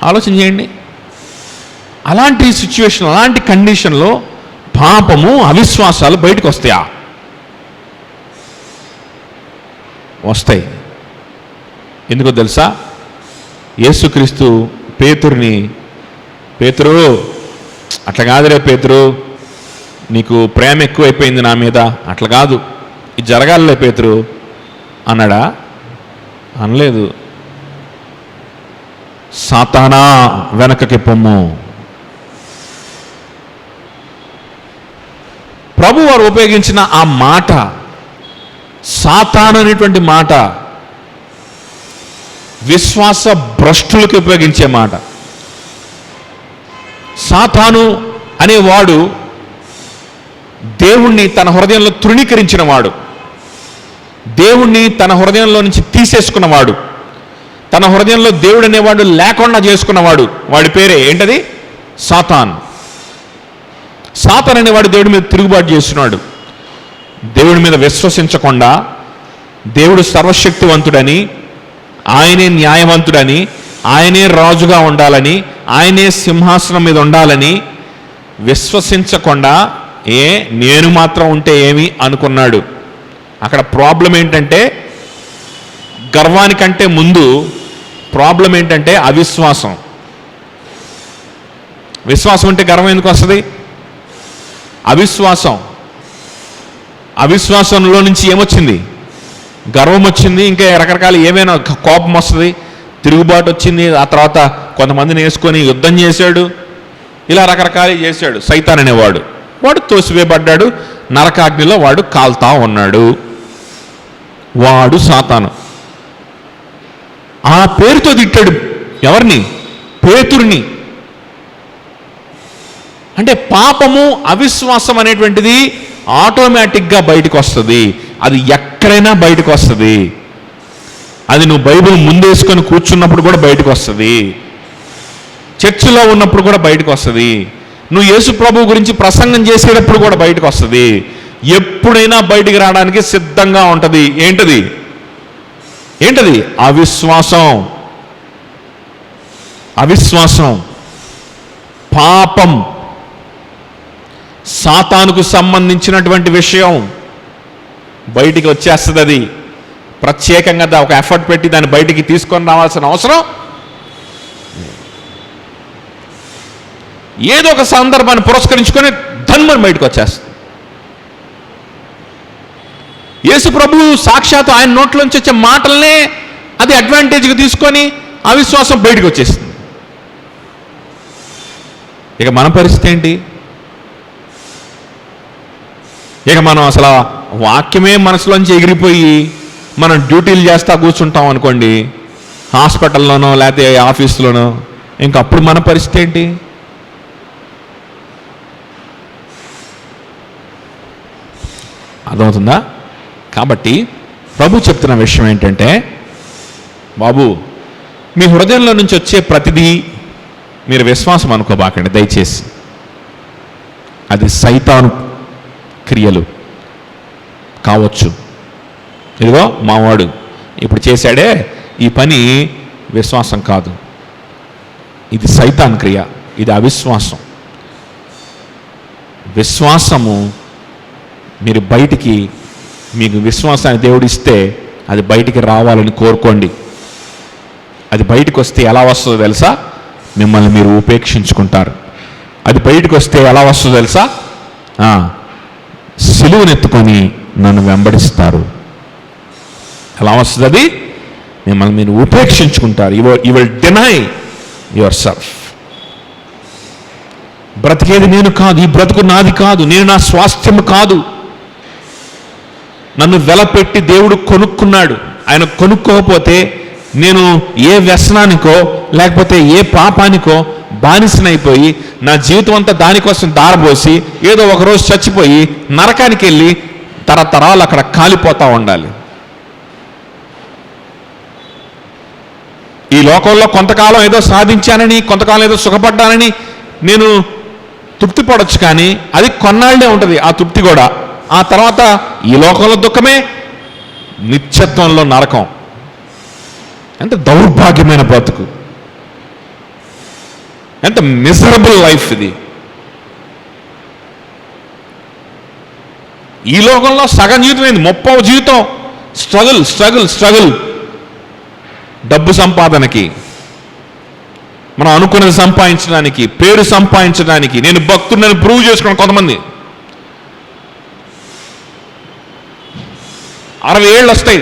ఆలోచన చేయండి. అలాంటి సిచ్యువేషన్, అలాంటి కండిషన్లో పాపము, అవిశ్వాసాలు బయటకు వస్తాయా? వస్తాయి. ఎందుకో తెలుసా? యేసుక్రీస్తు పేతురు అట్లా కాదురే పేతురు, నీకు ప్రేమ ఎక్కువైపోయింది నా మీద, అట్లా కాదు, ఇది జరగాలే పేతురు అన్నాడా? అనలేదు. సాతానా వెనకకి పొమ్ము. ప్రభు వారు ఉపయోగించిన ఆ మాట, సాతాను అనేటువంటి మాట, విశ్వాస భ్రష్టులకు ఉపయోగించే మాట. సాతాను అనేవాడు దేవుణ్ణి తన హృదయంలో తృణీకరించిన వాడు, దేవుణ్ణి తన హృదయంలో నుంచి తీసేసుకున్నవాడు, తన హృదయంలో దేవుడు అనేవాడు లేకుండా చేసుకున్నవాడు. వాడి పేరే ఏంటది? సాతాన్. సాతాన్ అనేవాడు దేవుడి మీద తిరుగుబాటు చేస్తున్నాడు. దేవుడి మీద విశ్వసించకుండా, దేవుడు సర్వశక్తివంతుడని, ఆయనే న్యాయవంతుడని, ఆయనే రాజుగా ఉండాలని, ఆయనే సింహాసనం మీద ఉండాలని విశ్వసించకుండా నేను మాత్రం ఉంటే ఏమి అనుకున్నాడు. అక్కడ ప్రాబ్లం ఏంటంటే, గర్వానికంటే ముందు ప్రాబ్లం ఏంటంటే అవిశ్వాసం. విశ్వాసం అంటే గర్వం ఎందుకు వస్తుంది? అవిశ్వాసంలో నుంచి ఏమొచ్చింది? గర్వం వచ్చింది. ఇంకా రకరకాల ఏమైనా కోపం వస్తుంది, తిరుగుబాటు వచ్చింది. ఆ తర్వాత కొంతమందిని వేసుకొని యుద్ధం చేశాడు, ఇలా రకరకాలు చేశాడు. సైతాన్ అనేవాడు వాడు తోసివేయబడ్డాడు, నరకాగ్నిలో వాడు కాల్తా ఉన్నాడు. వాడు సాతాను. ఆ పేరుతో తిట్టాడు ఎవరిని? పేతురుని. అంటే పాపము, అవిశ్వాసం అనేటువంటిది ఆటోమేటిక్గా బయటకు వస్తుంది. అది ఎక్కడైనా బయటకు వస్తుంది. అది నువ్వు బైబిల్ ముందేసుకొని కూర్చున్నప్పుడు కూడా బయటకు వస్తుంది, చర్చిలో ఉన్నప్పుడు కూడా బయటకు వస్తుంది, నువ్వు యేసు ప్రభు గురించి ప్రసంగం చేసేటప్పుడు కూడా బయటకు వస్తుంది. ఎప్పుడైనా బయటికి రావడానికి సిద్ధంగా ఉంటుంది. ఏంటది? అవిశ్వాసం, పాపం, సాతానుకు సంబంధించినటువంటి విషయం బయటికి వచ్చేస్తుంది. అది ప్రత్యేకంగా ఒక ఎఫర్ట్ పెట్టి దాన్ని బయటికి తీసుకొని రావాల్సిన అవసరం, ఏదో ఒక సందర్భాన్ని పురస్కరించుకొని ధన్మని బయటకు వచ్చేస్తుంది. యేసు ప్రభు సాక్షాత్తు ఆయన నోట్లోంచి వచ్చే మాటలనే అది అడ్వాంటేజ్గా తీసుకొని అవిశ్వాసం బయటకు వచ్చేస్తుంది. ఇక మన పరిస్థితి ఏంటి? ఇక మనం అసలు వాక్యమే మనసులోంచి ఎగిరిపోయి మనం డ్యూటీలు చేస్తా కూర్చుంటాం అనుకోండి, హాస్పిటల్లోనో లేకపోతే ఆఫీసులోనో, ఇంకా అప్పుడు మన పరిస్థితి ఏంటి? అర్థమవుతుందా? కాబట్టి ప్రభు చెప్తున్న విషయం ఏంటంటే, బాబు మీ హృదయంలో నుంచి వచ్చే ప్రతిదీ మీరు విశ్వాసం అనుకోబాకండి దయచేసి. అది సైతాను క్రియలు కావచ్చు. ఇదిగో మావాడు ఇప్పుడు చేశాడే ఈ పని విశ్వాసం కాదు, ఇది సైతాన్ క్రియ, ఇది అవిశ్వాసం. విశ్వాసము మీరు బయటికి, మీకు విశ్వాసాన్ని దేవుడు ఇస్తే అది బయటికి రావాలని కోరుకోండి. అది బయటకు వస్తే ఎలా వస్తుందో తెలుసా? మిమ్మల్ని మీరు ఉపేక్షించుకుంటారు. అది బయటకు వస్తే ఎలా వస్తుందో తెలుసా? సిలువనెత్తుకొని నన్ను వెంబడిస్తారు. ఎలా వస్తుంది అది? మిమ్మల్ని మీరు ఉపేక్షించుకుంటారు. You will deny your self. బ్రతికేది నేను కాదు, ఈ బ్రతుకు నాది కాదు, నేను నా స్వాస్థ్యము కాదు. నన్ను వెలపెట్టి దేవుడు కొనుక్కున్నాడు. ఆయన కొనుక్కోకపోతే నేను ఏ వ్యసనానికో లేకపోతే ఏ పాపానికో బానిసనైపోయి నా జీవితం అంతా దానికోసం దారబోసి ఏదో ఒకరోజు చచ్చిపోయి నరకానికి వెళ్ళి తరతరాలు అక్కడ కాలిపోతూ ఉండాలి. ఈ లోకంలో కొంతకాలం ఏదో సాధించానని, కొంతకాలం ఏదో సుఖపడ్డానని నేను తృప్తి పడవచ్చు, కానీ అది కొన్నాళ్ళే ఉంటుంది ఆ తృప్తి కూడా. ఆ తర్వాత ఈ లోకంలో దుఃఖమే, నిత్యత్వంలో నరకం. ఎంత దౌర్భాగ్యమైన బ్రతుకు, ఎంత మిజరబుల్ లైఫ్ ఇది. ఈ లోకంలో సగం జీవితం ఏంది, 30వ జీవితం స్ట్రగుల్. డబ్బు సంపాదనకి, మనం అనుకున్నది సంపాదించడానికి, పేరు సంపాదించడానికి, నేను భక్తుడిని ప్రూవ్ చేసుకున్నాను. కొంతమంది 60 ఏళ్ళు వస్తాయి.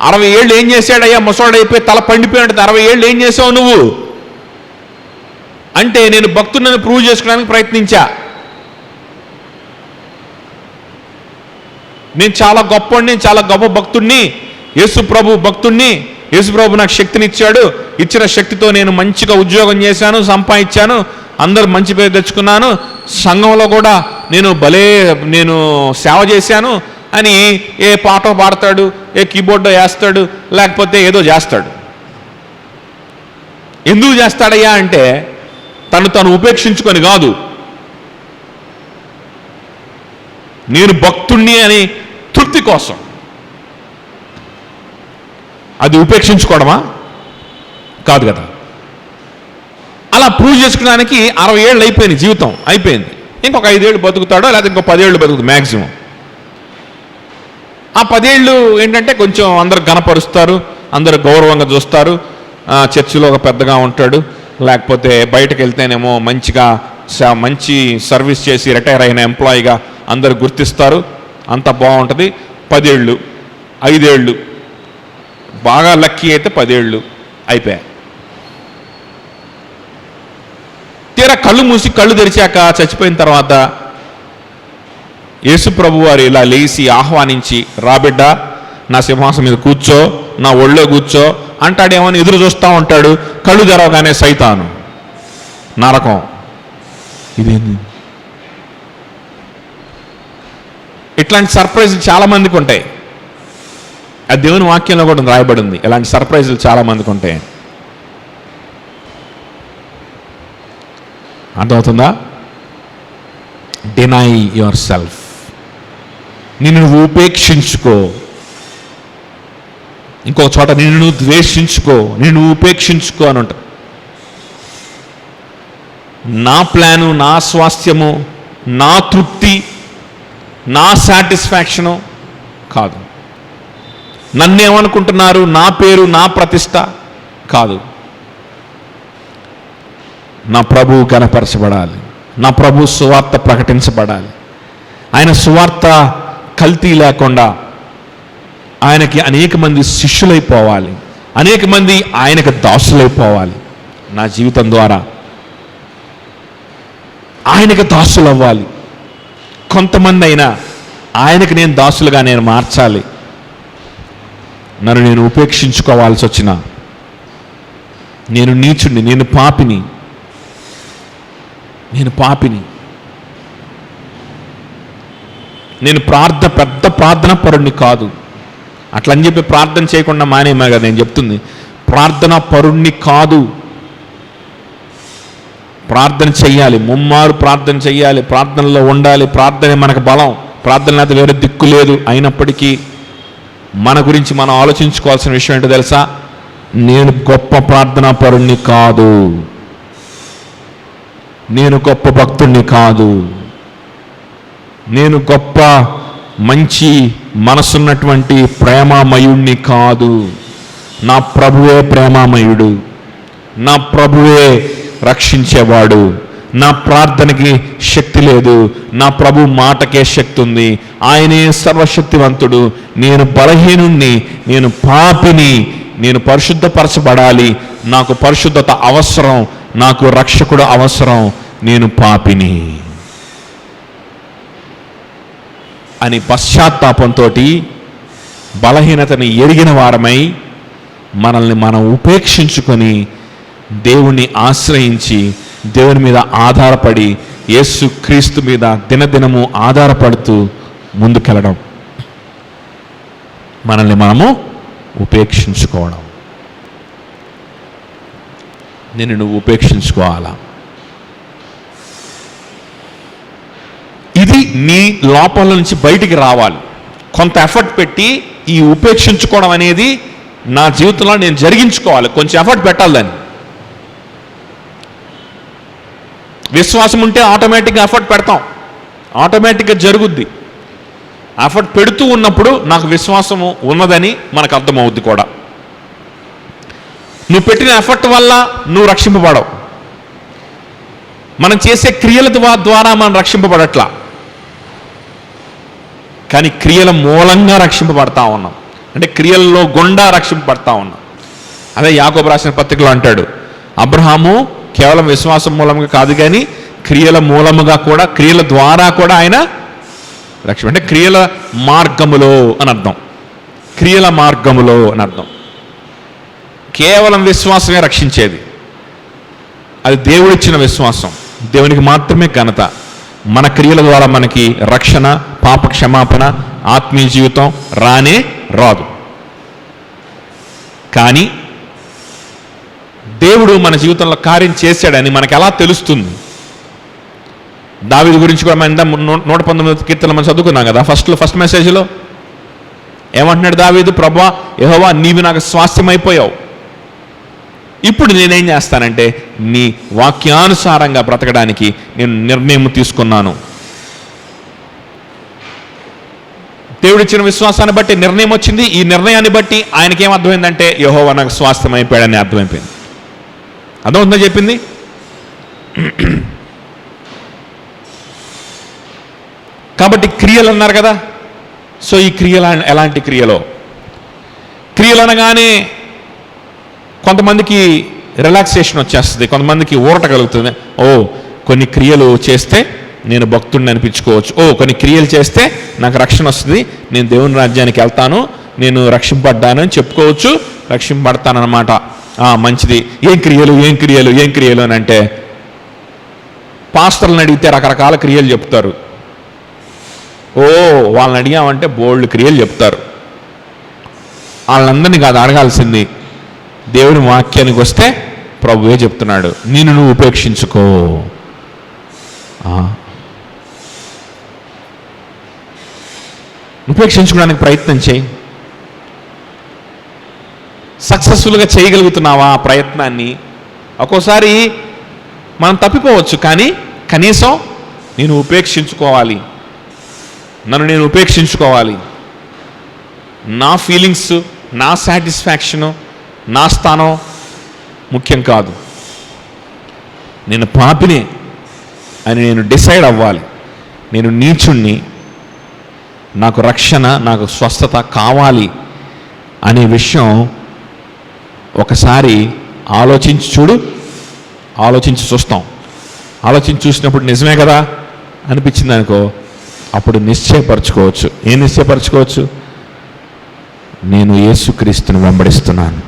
60 ఏళ్ళు ఏం చేశాడయ్యా, ముసలాడు అయిపోయి తల పండిపోయినట్టు 60 ఏళ్ళు ఏం చేసావు నువ్వు అంటే, నేను భక్తుడిని ప్రూవ్ చేసుకోవడానికి ప్రయత్నించా. నేను చాలా గొప్పవాడిని, చాలా గొప్ప భక్తుడిని, యేసు ప్రభు భక్తుడిని, యేసు ప్రభు నాకు శక్తిని ఇచ్చాడు, ఇచ్చిన శక్తితో నేను మంచిగా ఉద్యోగం చేశాను, సంపాదించాను, అందరు మంచి పేరు తెచ్చుకున్నాను, సంఘంలో కూడా నేను సేవ చేశాను అని ఏ పాట పాడతాడు, ఏ కీబోర్డో వేస్తాడు, లేకపోతే ఏదో చేస్తాడు. ఎందుకు చేస్తాడయ్యా అంటే తను ఉపేక్షించుకొని కాదు, నేను భక్తుణ్ణి అని తృప్తి కోసం. అది ఉపేక్షించుకోవడమా? కాదు కదా. అలా ప్రూవ్ చేసుకోవడానికి 60 ఏళ్ళు అయిపోయింది, జీవితం అయిపోయింది. ఇంకొక 5 ఏళ్ళు బతుకుతాడో లేకపోతే ఇంకో 10 ఏళ్ళు బతుకుతుంది మ్యాక్సిమం. ఆ 10 ఏళ్ళు ఏంటంటే కొంచెం అందరు గణపరుస్తారు, అందరు గౌరవంగా చూస్తారు, చర్చిలో ఒక పెద్దగా ఉంటాడు, లేకపోతే బయటకు వెళ్తేనేమో మంచి సర్వీస్ చేసి రిటైర్ అయిన ఎంప్లాయీగా అందరు గుర్తిస్తారు, అంత బాగుంటుంది. 10 ఏళ్ళు, 5 ఏళ్ళు, బాగా లక్కీ అయితే 10 ఏళ్ళు అయిపోయాయి. తీరా కళ్ళు మూసి కళ్ళు తెరిచాక చచ్చిపోయిన తర్వాత యేసు ప్రభు వారు ఇలా లేచి ఆహ్వానించి, రాబిడ్డ నా సింహాసనం మీద కూర్చో, నా ఒళ్ళో కూర్చో అంటాడేమని ఎదురు చూస్తూ ఉంటాడు. కళ్ళు తెరవగానే సైతాను, నరకం. ఇదేంది? ఇట్లాంటి సర్ప్రైజులు చాలామందికి ఉంటాయి. ఆ దేవుని వాక్యంలో కూడా రాయబడి ఉంది, ఇలాంటి సర్ప్రైజులు చాలామందికి ఉంటాయి. అర్థమవుతుందా? Deny your self. నిన్ను నువ్వు ఉపేక్షించుకో. ఇంకొక చోట నిన్ను నువ్వు ద్వేషించుకో, నిన్ను ఉపేక్షించుకో అని ఉంటుంది. నా ప్లాను, నా స్వాస్థ్యము, నా తృప్తి, నా సాటిస్ఫాక్షను కాదు. నన్నేమనుకుంటున్నారు, నా పేరు, నా ప్రతిష్ట కాదు. నా ప్రభువు కనపరచబడాలి, నా ప్రభు సువార్త ప్రకటించబడాలి. ఆయన సువార్త కల్తీ లేకుండా ఆయనకి అనేక మంది శిష్యులైపోవాలి, అనేక మంది ఆయనకు దాసులైపోవాలి. నా జీవితం ద్వారా ఆయనకు దాసులు అవ్వాలి. కొంతమంది అయినా ఆయనకు నేను దాసులుగా నేను మార్చాలి. నన్ను నేను ఉపేక్షించుకోవాల్సి వచ్చిన, నేను నీచుడిని, నేను పాపిని, నేను పెద్ద ప్రార్థన పరుణ్ణి కాదు. అట్లని చెప్పి ప్రార్థన చేయకుండా మానేమా కదా నేను చెప్తుంది. ప్రార్థన పరుణ్ణి కాదు. ప్రార్థన చెయ్యాలి, ముమ్మారు ప్రార్థన చెయ్యాలి, ప్రార్థనలో ఉండాలి. ప్రార్థనే మనకు బలం, ప్రార్థన అయితే వేరే దిక్కు లేదు. అయినప్పటికీ మన గురించి మనం ఆలోచించుకోవాల్సిన విషయం ఏంటో తెలుసా? నేను గొప్ప ప్రార్థనా పరుణ్ణి కాదు, నేను గొప్ప భక్తుణ్ణి కాదు, నేను గొప్ప మంచి మనసున్నటువంటి ప్రేమామయుణ్ణి కాదు. నా ప్రభువే ప్రేమామయుడు, నా ప్రభువే రక్షించేవాడు. నా ప్రార్థనకి శక్తి లేదు, నా ప్రభు మాటకే శక్తి ఉంది. ఆయనే సర్వశక్తివంతుడు. నేను బలహీనుణ్ణి, నేను పాపిని, నేను పరిశుద్ధపరచబడాలి, నాకు పరిశుద్ధత అవసరం, నాకు రక్షకుడు అవసరం, నేను పాపిని అని పశ్చాత్తాపంతో బలహీనతని ఎరిగిన వారమై మనల్ని మనం ఉపేక్షించుకొని దేవుణ్ణి ఆశ్రయించి దేవుని మీద ఆధారపడి యేసు క్రీస్తు మీద దినదినము ఆధారపడుతూ ముందుకెళ్ళడం, మనల్ని మనము ఉపేక్షించుకోవడం. నేను నువ్వు ఉపేక్షించుకోవాలా. ఇది నీ లోపల నుంచి బయటికి రావాలి. కొంత ఎఫర్ట్ పెట్టి ఈ ఉపేక్షించుకోవడం అనేది నా జీవితంలో నేను జరిగించుకోవాలి. కొంచెం ఎఫర్ట్ పెట్టాలి. దాన్ని విశ్వాసం ఉంటే ఆటోమేటిక్గా ఎఫర్ట్ పెడతాం, ఆటోమేటిక్గా జరుగుద్ది. ఎఫర్ట్ పెడుతూ ఉన్నప్పుడు నాకు విశ్వాసము ఉన్నదని మనకు అర్థమవుద్ది కూడా. నువ్వు పెట్టిన ఎఫర్ట్ వల్ల నువ్వు రక్షింపబడవు. మనం చేసే క్రియల ద్వారా మనం రక్షింపబడట్లా, కానీ క్రియల మూలంగా రక్షింపబడతా ఉన్నాం. అంటే క్రియల్లో గుండా రక్షింపబడతా ఉన్నాం. అదే యాకోబు రాసిన పత్రికలో అంటాడు, అబ్రహాము కేవలం విశ్వాసం మూలంగా కాదు కానీ క్రియల మూలముగా కూడా, క్రియల ద్వారా కూడా ఆయన రక్షణ. అంటే క్రియల మార్గములో అని అర్థం, క్రియల మార్గములో అని అర్థం. కేవలం విశ్వాసమే రక్షించేది, అది దేవుడిచ్చిన విశ్వాసం, దేవునికి మాత్రమే ఘనత. మన క్రియల ద్వారా మనకి రక్షణ, పాప క్షమాపణ, ఆత్మీయ జీవితం రానే రాదు. కానీ దేవుడు మన జీవితంలో కార్యం చేశాడని మనకు ఎలా తెలుస్తుంది? దావీదు గురించి కూడా మనం 119 కీర్తనలు మనం చదువుకున్నాం కదా. ఫస్ట్ మెసేజ్లో ఏమంటున్నాడు దావీదు? ప్రభువా యెహోవా నీవు నాకు స్వాస్థ్యం అయిపోయావు, ఇప్పుడు నేనేం చేస్తానంటే నీ వాక్యానుసారంగా బ్రతకడానికి నేను నిర్ణయం తీసుకున్నాను. దేవుడిచ్చిన విశ్వాసాన్ని బట్టి నిర్ణయం వచ్చింది. ఈ నిర్ణయాన్ని బట్టి ఆయనకేం అర్థమైందంటే యెహోవా నాకు స్వాస్థ్యం అయిపోయాడని అర్థమైపోయింది. అర్థమవుతుందో చెప్పింది? కాబట్టి క్రియలు అన్నారు కదా. సో ఈ క్రియలు ఎలాంటి క్రియలో? క్రియలు అనగానే కొంతమందికి రిలాక్సేషన్ వచ్చేస్తుంది, కొంతమందికి ఊరట కలుగుతుంది. ఓ కొన్ని క్రియలు చేస్తే నేను భక్తుడిని అనిపించుకోవచ్చు, ఓ కొన్ని క్రియలు చేస్తే నాకు రక్షణ వస్తుంది, నేను దేవుని రాజ్యానికి వెళ్తాను, నేను రక్షింపబడ్డాను అని చెప్పుకోవచ్చు, రక్షింపబడతానన్నమాట. మంచిది. ఏం క్రియలు అని అంటే పాస్టర్లను అడిగితే రకరకాల క్రియలు చెప్తారు. వాళ్ళని అడిగామంటే బోల్డ్ క్రియలు చెప్తారు. వాళ్ళందరినీ కాదు అడగాల్సింది, దేవుని వాక్యానికి వస్తే ప్రభువే చెప్తున్నాడు, నువ్వు ఉపేక్షించుకో. ఉపేక్షించుకోవడానికి ప్రయత్నం చేయి. సక్సెస్ఫుల్గా చేయగలుగుతున్నావా ఆ ప్రయత్నాన్ని? ఒక్కోసారి మనం తప్పిపోవచ్చు, కానీ కనీసం నేను ఉపేక్షించుకోవాలి, నన్ను నేను ఉపేక్షించుకోవాలి. నా ఫీలింగ్స్, నా సాటిస్ఫాక్షను, నా స్థానం ముఖ్యం కాదు. నేను పాపినే అని నేను డిసైడ్ అవ్వాలి. నేను నీచుణ్ణి, నాకు రక్షణ, నాకు స్వస్థత కావాలి అనే విషయం ఒకసారి ఆలోచించి చూడు. ఆలోచించి చూస్తాం. ఆలోచించి చూసినప్పుడు నిజమే కదా అనిపించింది అనుకో, అప్పుడు నిశ్చయపరచుకోవచ్చు. ఏం నిశ్చయపరచుకోవచ్చు? నేను యేసుక్రీస్తుని వెంబడిస్తున్నాను.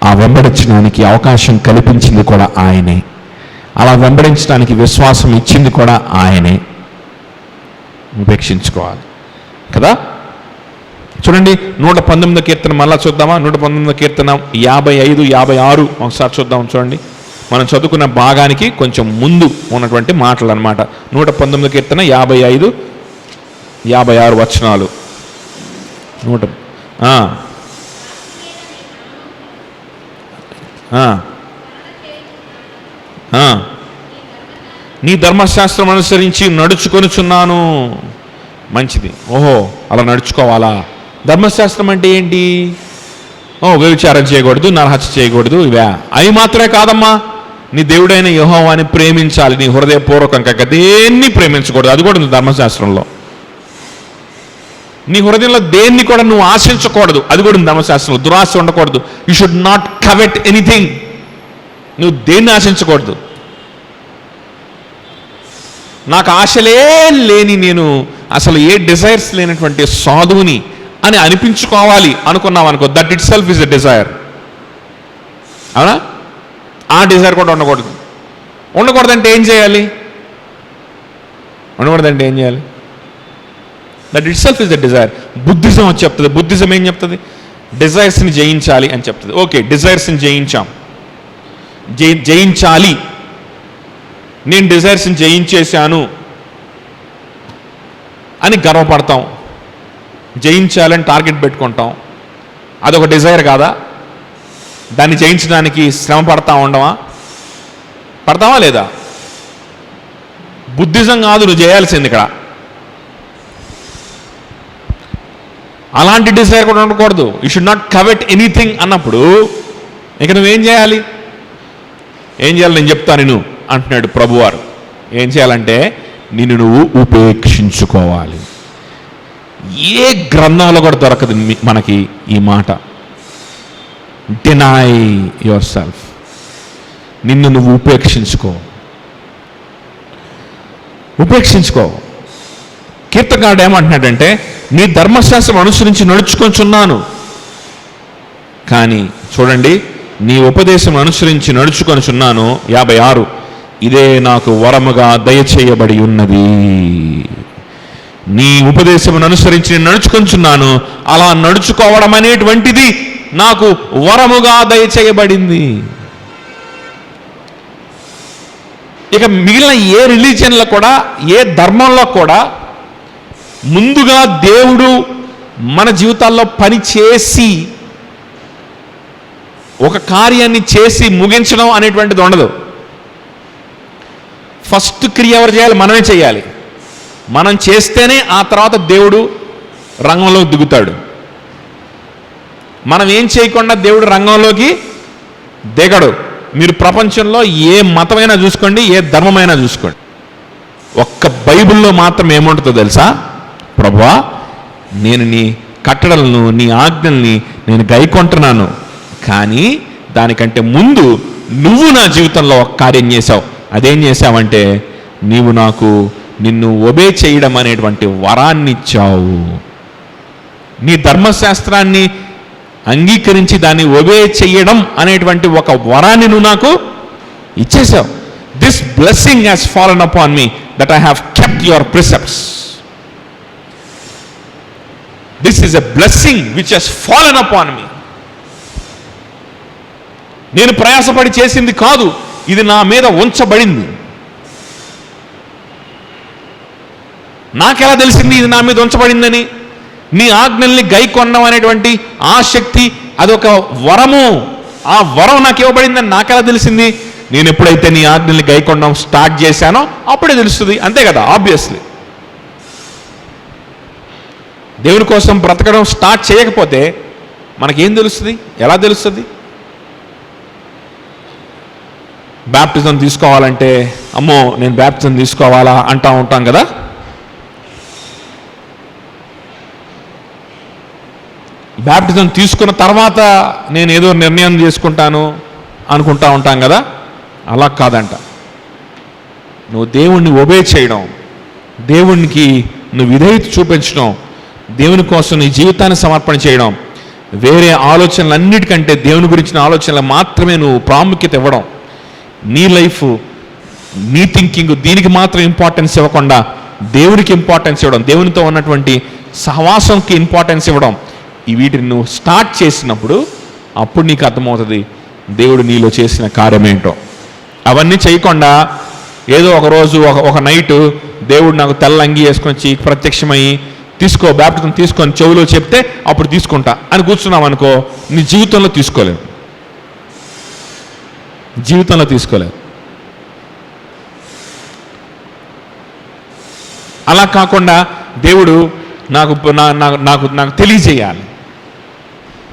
ఆ వెంబడించడానికి అవకాశం కల్పించింది కూడా ఆయనే, అలా వెంబడించడానికి విశ్వాసం ఇచ్చింది కూడా ఆయనే. ఉపేక్షించుకోవాలి కదా. చూడండి 119 కీర్తన మళ్ళా చూద్దామా? 119 కీర్తన 55, 56 ఒకసారి చూద్దాం. చూడండి, మనం చదువుకున్న భాగానికి కొంచెం ముందు ఉన్నటువంటి మాటలు అన్నమాట. 119 కీర్తన 55, 56 వచనాలు. నీ ధర్మశాస్త్రం అనుసరించి నడుచుకొనుచున్నాను. మంచిది. అలా నడుచుకోవాలా? ధర్మశాస్త్రం అంటే ఏంటి? వ్యభిచారం చేయకూడదు, నరహత్య చేయకూడదు, ఇవే. అవి మాత్రమే కాదమ్మా, నీ దేవుడైన యెహోవాని ప్రేమించాలి, నీ హృదయపూర్వకంగా దేన్ని ప్రేమించకూడదు, అది కూడా ఉంది ధర్మశాస్త్రంలో. నీ హృదయంలో దేన్ని కూడా నువ్వు ఆశించకూడదు, అది కూడా ఉంది ధర్మశాస్త్రంలో. దురాశ ఉండకూడదు. You should not covet anything. నువ్వు దేన్ని ఆశించకూడదు. నాకు ఆశలే లేని, నేను అసలు ఏ డిజైర్స్ లేనటువంటి సాధువుని అని అనిపించుకోవాలి అనుకున్నావు అనుకో, that it self is a desire. అవునా? ఆ డిజైర్ కూడా ఉండకూడదు. ఉండకూడదంటే ఏం చేయాలి? That it self is the desire. Buddhism వచ్చి చెప్తుంది. బుద్ధిజం ఏం చెప్తుంది? డిజైర్స్ని జయించాలి అని చెప్తుంది. ఓకే, డిజైర్స్ని జయించాలి, నేను డిజైర్స్ని జయించేశాను అని గర్వపడతాం. జయించాలని టార్గెట్ పెట్టుకుంటాం. అదొక డిజైర్ కాదా? దాన్ని జయించడానికి శ్రమ పడతావా లేదా? బుద్ధిజం కాదు నువ్వు చేయాల్సింది ఇక్కడ. అలాంటి డిజైర్ కూడా ఉండకూడదు. You should not covet anything అన్నప్పుడు ఇక నువ్వేం చేయాలి? ఏం చేయాలి నేను చెప్తాను నేను అంటున్నాడు ప్రభువారు. ఏం చేయాలంటే నిన్ను నువ్వు ఉపేక్షించుకోవాలి. ఏ గ్రంథంలో కూడా దొరకదు మనకి ఈ మాట. Deny your self. నిన్ను నువ్వు ఉపేక్షించుకో. కీర్తనకారుడు ఏమంటున్నాడంటే నీ ధర్మశాస్త్రం అనుసరించి నడుచుకొంచున్నాను, కానీ చూడండి నీ ఉపదేశం అనుసరించి నడుచుకొనుచున్నాను. 56 ఇదే నాకు వరముగా దయచేయబడి ఉన్నది. నీ ఉపదేశమును అనుసరించి నేను నడుచుకొంచున్నాను, అలా నడుచుకోవడం అనేటువంటిది నాకు వరముగా దయచేయబడింది. ఇక మిగిలిన ఏ రిలీజియన్లో కూడా, ఏ ధర్మంలో కూడా ముందుగా దేవుడు మన జీవితాల్లో పని చేసి ఒక కార్యాన్ని చేసి ముగించడం అనేటువంటిది ఉండదు. ఫస్ట్ క్రియ ఎవరు చేయాలి? మనమే చేయాలి. మనం చేస్తేనే ఆ తర్వాత దేవుడు రంగంలోకి దిగుతాడు. మనం ఏం చేయకుండా దేవుడు రంగంలోకి దిగడు. మీరు ప్రపంచంలో ఏ మతమైనా చూసుకోండి, ఏ ధర్మమైనా చూసుకోండి, ఒక్క బైబిల్లో మాత్రం ఏముంటుందో తెలుసా? ప్రభువా, నేను నీ కట్టడలను, నీ ఆజ్ఞల్ని నేను గైకొంటున్నాను, కానీ దానికంటే ముందు నువ్వు నా జీవితంలో ఒక కార్యం చేశావు. అదేం చేశావంటే నీవు నాకు నిన్ను ఒబే చేయడం అనేటువంటి వరాన్ని ఇచ్చావు. నీ ధర్మశాస్త్రాన్ని అంగీకరించి దాన్ని ఒబే చేయడం అనేటువంటి ఒక వరాన్ని నువ్వు నాకు ఇచ్చేసావు. This blessing has fallen upon me that I have kept your precepts. This is a blessing which has fallen upon me. నేను ప్రయాసపడి చేసింది కాదు, ఇది నా మీద ఉంచబడింది. నాకెలా తెలిసింది ఇది నా మీద ఉంచబడిందని? నీ ఆజ్ఞల్ని గైకొనడం అనేటువంటి ఆ శక్తి అదొక వరము. ఆ వరం నాకు ఇవ్వబడిందని నాకెలా తెలిసింది? నేను ఎప్పుడైతే నీ ఆజ్ఞల్ని గైకొనడం స్టార్ట్ చేశానో అప్పుడే తెలుస్తుంది. అంతే కదా, ఆబ్వియస్లీ. దేవుని కోసం బ్రతకడం స్టార్ట్ చేయకపోతే మనకేం తెలుస్తుంది? ఎలా తెలుస్తుంది? బ్యాప్టిజం తీసుకోవాలంటే అమ్మో నేను బ్యాప్టిజం తీసుకోవాలా అంటూ ఉంటాం కదా. బ్యాప్టిజం తీసుకున్న తర్వాత నేను ఏదో నిర్ణయం చేసుకుంటాను అనుకుంటా ఉంటాం కదా. అలా కాదంట. నువ్వు దేవుణ్ణి ఒబే చేయడం, దేవునికి నువ్వు విధేయత చూపించడం, దేవుని కోసం నీ జీవితాన్ని సమర్పణ చేయడం, వేరే ఆలోచనలన్నిటికంటే దేవుని గురించిన ఆలోచనలు మాత్రమే నువ్వు ప్రాముఖ్యత ఇవ్వడం, నీ లైఫ్, నీ థింకింగ్ దీనికి మాత్రం ఇంపార్టెన్స్ ఇవ్వకుండా దేవునికి ఇంపార్టెన్స్ ఇవ్వడం, దేవునితో ఉన్నటువంటి సహవాసంకి ఇంపార్టెన్స్ ఇవ్వడం, వీటిని నువ్వు స్టార్ట్ చేసినప్పుడు అప్పుడు నీకు అర్థమవుతుంది దేవుడు నీలో చేసిన కార్యమేంటో. అవన్నీ చేయకుండా ఏదో ఒకరోజు ఒక నైటు దేవుడు నాకు తెల్ల అంగి వేసుకొని వచ్చి ప్రత్యక్షమయ్యి తీసుకో బ్యాప్టిజం తీసుకొని చెవులో చెప్తే అప్పుడు తీసుకుంటా అని కూర్చున్నావు అనుకో, నీ జీవితంలో తీసుకోలేవు. అలా కాకుండా దేవుడు నాకు నాకు నాకు తెలియజేయాలి,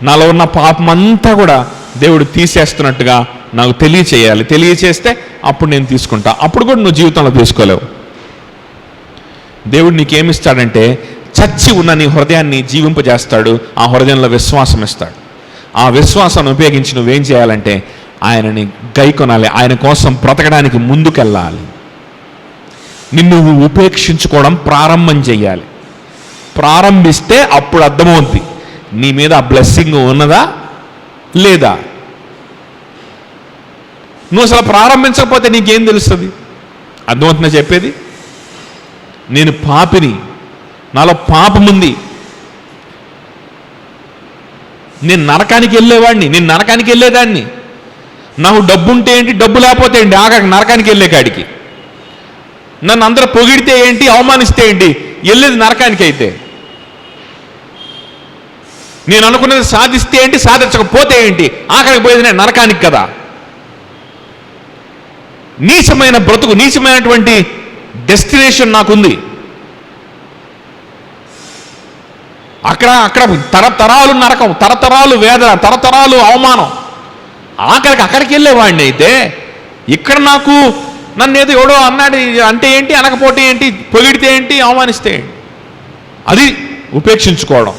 నాలో ఉన్న పాపం అంతా కూడా దేవుడు తీసేస్తున్నట్టుగా నాకు తెలియచేయాలి. తెలియచేస్తే అప్పుడు నేను తీసుకుంటా. అప్పుడు కూడా నువ్వు జీవితంలో తీసుకోలేవు. దేవుడు నీకేమిస్తాడంటే చచ్చి ఉన్న నీ హృదయాన్ని జీవింపజేస్తాడు. ఆ హృదయంలో విశ్వాసం ఇస్తాడు. ఆ విశ్వాసాన్ని ఉపయోగించి నువ్వేం చేయాలంటే ఆయనని గైకొనాలి, ఆయన కోసం బ్రతకడానికి ముందుకెళ్ళాలి. నిన్ను ఉపేక్షించుకోవడం ప్రారంభం చేయాలి. ప్రారంభిస్తే అప్పుడు అర్థమవుద్ది నీ మీద ఆ బ్లెస్సింగ్ ఉన్నదా లేదా. నువ్వు అసలు ప్రారంభించకపోతే నీకేం తెలుస్తుంది? అర్థమవుతుందా చెప్పేది? నేను పాపిని, నాలో పాపం ఉంది, నేను నరకానికి వెళ్ళేవాడిని, నేను నరకానికి వెళ్ళేదాన్ని. నాకు డబ్బు ఉంటే ఏంటి, డబ్బు లేకపోతే ఏంటి, ఆఖరికి నరకానికి వెళ్ళే కాడికి. నన్ను అందరూ పొగిడితే ఏంటి, అవమానిస్తే ఏంటి, వెళ్ళేది నరకానికి. అయితే నేను అనుకున్నది సాధిస్తే ఏంటి, సాధించకపోతే ఏంటి, ఆఖరికి పోయేది నేను నరకానికి కదా. నీచమైన బ్రతుకు, నీచమైనటువంటి డెస్టినేషన్ నాకుంది. అక్కడ తరతరాలు నరకం, తరతరాలు వేదన, తరతరాలు అవమానం, ఆఖరికి అక్కడికి వెళ్ళేవాడిని అయితే ఇక్కడ నన్ను ఏదో ఎవడో అన్నాడు అంటే ఏంటి, అనకపోతే ఏంటి, పొగిడితే ఏంటి, అవమానిస్తే ఏంటి, అది ఉపేక్షించుకోవడం.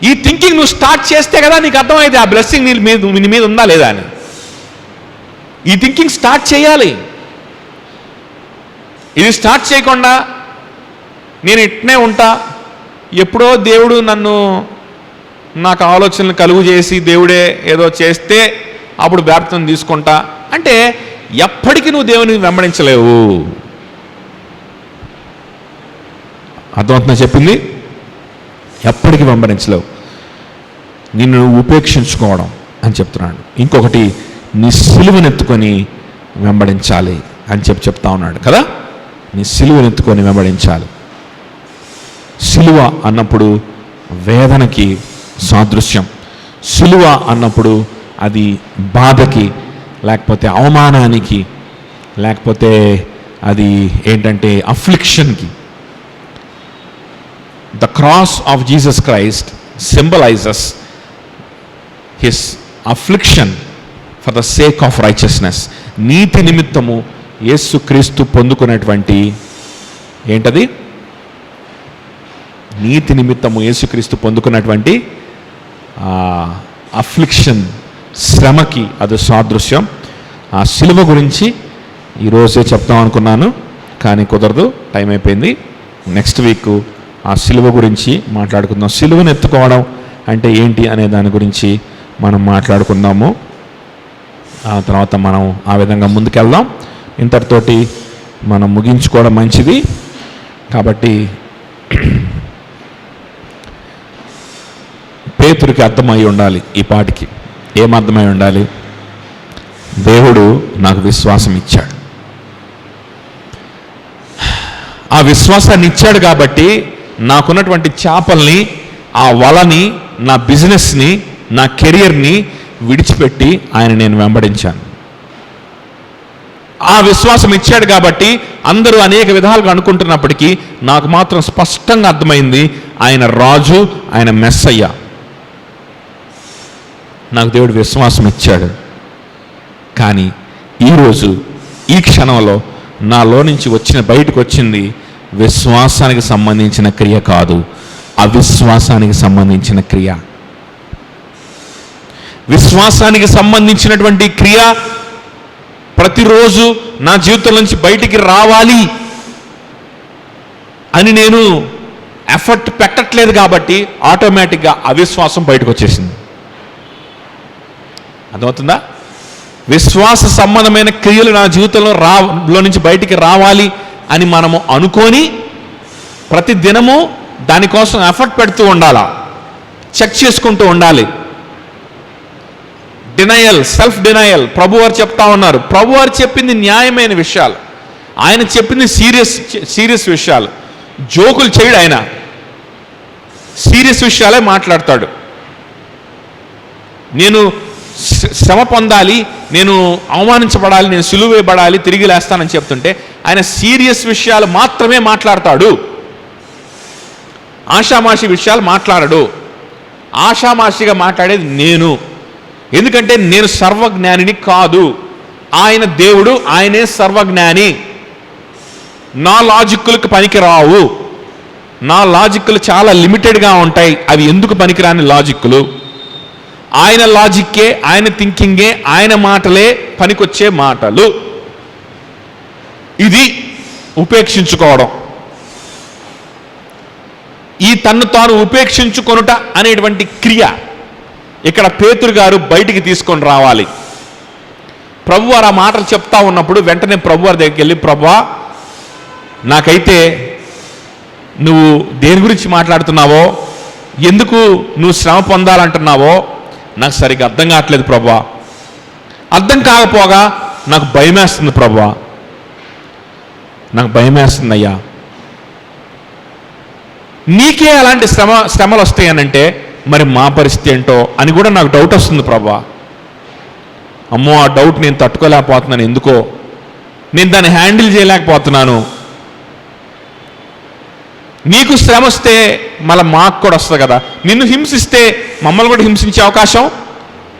ఈ థింకింగ్ నువ్వు స్టార్ట్ చేస్తే కదా నీకు అర్థమైంది ఆ బ్లెస్సింగ్ నీ మీద ఉందా లేదా అని. ఈ థింకింగ్ స్టార్ట్ చేయాలి. ఇది స్టార్ట్ చేయకుండా నేను ఇట్నే ఉంటా, ఎప్పుడో దేవుడు నాకు ఆలోచనలు కలుగు చేసి దేవుడే ఏదో చేస్తే అప్పుడు బాప్తిసం తీసుకుంటా అంటే ఎప్పటికీ నువ్వు దేవుని వెంబడించలేవు. అర్థమవుతుందా చెప్పింది? ఎప్పటికీ వెంబడించలేవు. నిన్ను ఉపేక్షించుకోవడం అని చెప్తున్నాడు. ఇంకొకటి, నీ సిలువనెత్తుకొని వెంబడించాలి అని చెప్తా ఉన్నాడు కదా. నీ సిలువనెత్తుకొని వెంబడించాలి. సిలువ అన్నప్పుడు వేదనకి సాదృశ్యం. సిలువ అన్నప్పుడు అది బాధకి, లేకపోతే అవమానానికి, లేకపోతే అది ఏంటంటే అఫ్లిక్షన్కి. The cross of Jesus Christ symbolises his affliction for the sake of righteousness. నీతి నిమిత్తము యేసుక్రీస్తు పొందుకున్నటువంటి ఏంటది? నీతి నిమిత్తము యేసుక్రీస్తు పొందుకున్నటువంటి అఫ్లిక్షన్, శ్రమకి అది సాదృశ్యం. ఆ సిలువ గురించి ఈరోజే చెప్తాం అనుకున్నాను, కానీ కుదరదు, టైం అయిపోయింది. నెక్స్ట్ వీక్ ఆ సిలువ గురించి మాట్లాడుకుందాం. సిలువను ఎత్తుకోవడం అంటే ఏంటి అనే దాని గురించి మనం మాట్లాడుకుందాము. ఆ తర్వాత మనం ఆ విధంగా ముందుకెళ్దాం. ఇంతటితోటి మనం ముగించుకోవడం మంచిది. కాబట్టి పేతురికి అర్థమై ఉండాలి ఈ పాటికి. ఏమర్థమై ఉండాలి? దేవుడు నాకు విశ్వాసం ఇచ్చాడు. ఆ విశ్వాసాన్ని ఇచ్చాడు కాబట్టి నాకున్నటువంటి చేపల్ని, ఆ వలని, నా బిజినెస్ని, నా కెరియర్ని విడిచిపెట్టి నేను వెంబడించాను. ఆ విశ్వాసం ఇచ్చాడు కాబట్టి అందరూ అనేక విధాలుగా అనుకుంటున్నప్పటికీ నాకు మాత్రం స్పష్టంగా అర్థమైంది, ఆయన రాజు, ఆయన మెస్సయ్య. నాకు దేవుడు విశ్వాసం ఇచ్చాడు. కానీ ఈరోజు ఈ క్షణంలో నాలో నుంచి బయటకు వచ్చింది విశ్వాసానికి సంబంధించిన క్రియ కాదు, అవిశ్వాసానికి సంబంధించిన క్రియ. విశ్వాసానికి సంబంధించినటువంటి క్రియ ప్రతిరోజు నా జీవితం నుంచి బయటికి రావాలి అని నేను ఎఫర్ట్ పెట్టట్లేదు కాబట్టి ఆటోమేటిక్గా అవిశ్వాసం బయటకు వచ్చేసింది. అర్థమవుతుందా? విశ్వాస సంబంధమైన క్రియలు నా జీవితంలో నుంచి బయటికి రావాలి అని మనము అనుకొని ప్రతి దినము దానికోసం ఎఫర్ట్ పెడుతూ ఉండాలా, చెక్ చేసుకుంటూ ఉండాలి. డినయల్, సెల్ఫ్ డినయల్ ప్రభువారు చెప్తా ఉన్నారు. ప్రభువారు చెప్పింది న్యాయమైన విషయాలు, ఆయన చెప్పింది సీరియస్ విషయాలు. జోకులు చేయడు ఆయన, సీరియస్ విషయాలే మాట్లాడతాడు. నేను శ్రమ పొందాలి, నేను అవమానించబడాలి, నేను సిలువ వేయబడాలి, తిరిగి లేస్తానని చెప్తుంటే ఆయన సీరియస్ విషయాలు మాత్రమే మాట్లాడతాడు. ఆషామాషి విషయాలు మాట్లాడడు. ఆషామాషిగా మాట్లాడేది నేను. ఎందుకంటే నేను సర్వజ్ఞానిని కాదు, ఆయన దేవుడు, ఆయనే సర్వజ్ఞాని. నా లాజిక్కులకు పనికిరావు. నా లాజిక్కులు చాలా లిమిటెడ్గా ఉంటాయి. అవి ఎందుకు పనికిరాని లాజిక్కులు? ఆయన లాజిక్కే, ఆయన థింకింగే, ఆయన మాటలే పనికొచ్చే మాటలు. ఇది ఉపేక్షించుకోవడం. ఈ తన్ను తాను ఉపేక్షించుకొనుట అనేటువంటి క్రియ ఇక్కడ పేతురు గారు బయటికి తీసుకొని రావాలి. ప్రభువారు ఆ మాటలు చెప్తా ఉన్నప్పుడు వెంటనే ప్రభువారి దగ్గరికి వెళ్ళి, ప్రభువా, నాకైతే నువ్వు దేని గురించి మాట్లాడుతున్నావో, ఎందుకు నువ్వు శ్రమ పొందాలంటున్నావో నాకు సరిగ్గా అర్థం కావట్లేదు ప్రభువా. అర్థం కాకపోగా నాకు భయమేస్తుంది ప్రభువా, నాకు భయమేస్తుంది అయ్యా. నీకే అలాంటి శ్రమలు వస్తాయనంటే మరి మా పరిస్థితి ఏంటో అని కూడా నాకు డౌట్ వస్తుంది ప్రభువా. అమ్మో, ఆ డౌట్ నేను తట్టుకోలేకపోతున్నాను, ఎందుకో నేను దాన్ని హ్యాండిల్ చేయలేకపోతున్నాను. నీకు శ్రమ వస్తే మళ్ళీ మాకు కూడా వస్తుంది కదా, నిన్ను హింసిస్తే మమ్మల్ని కూడా హింసించే అవకాశం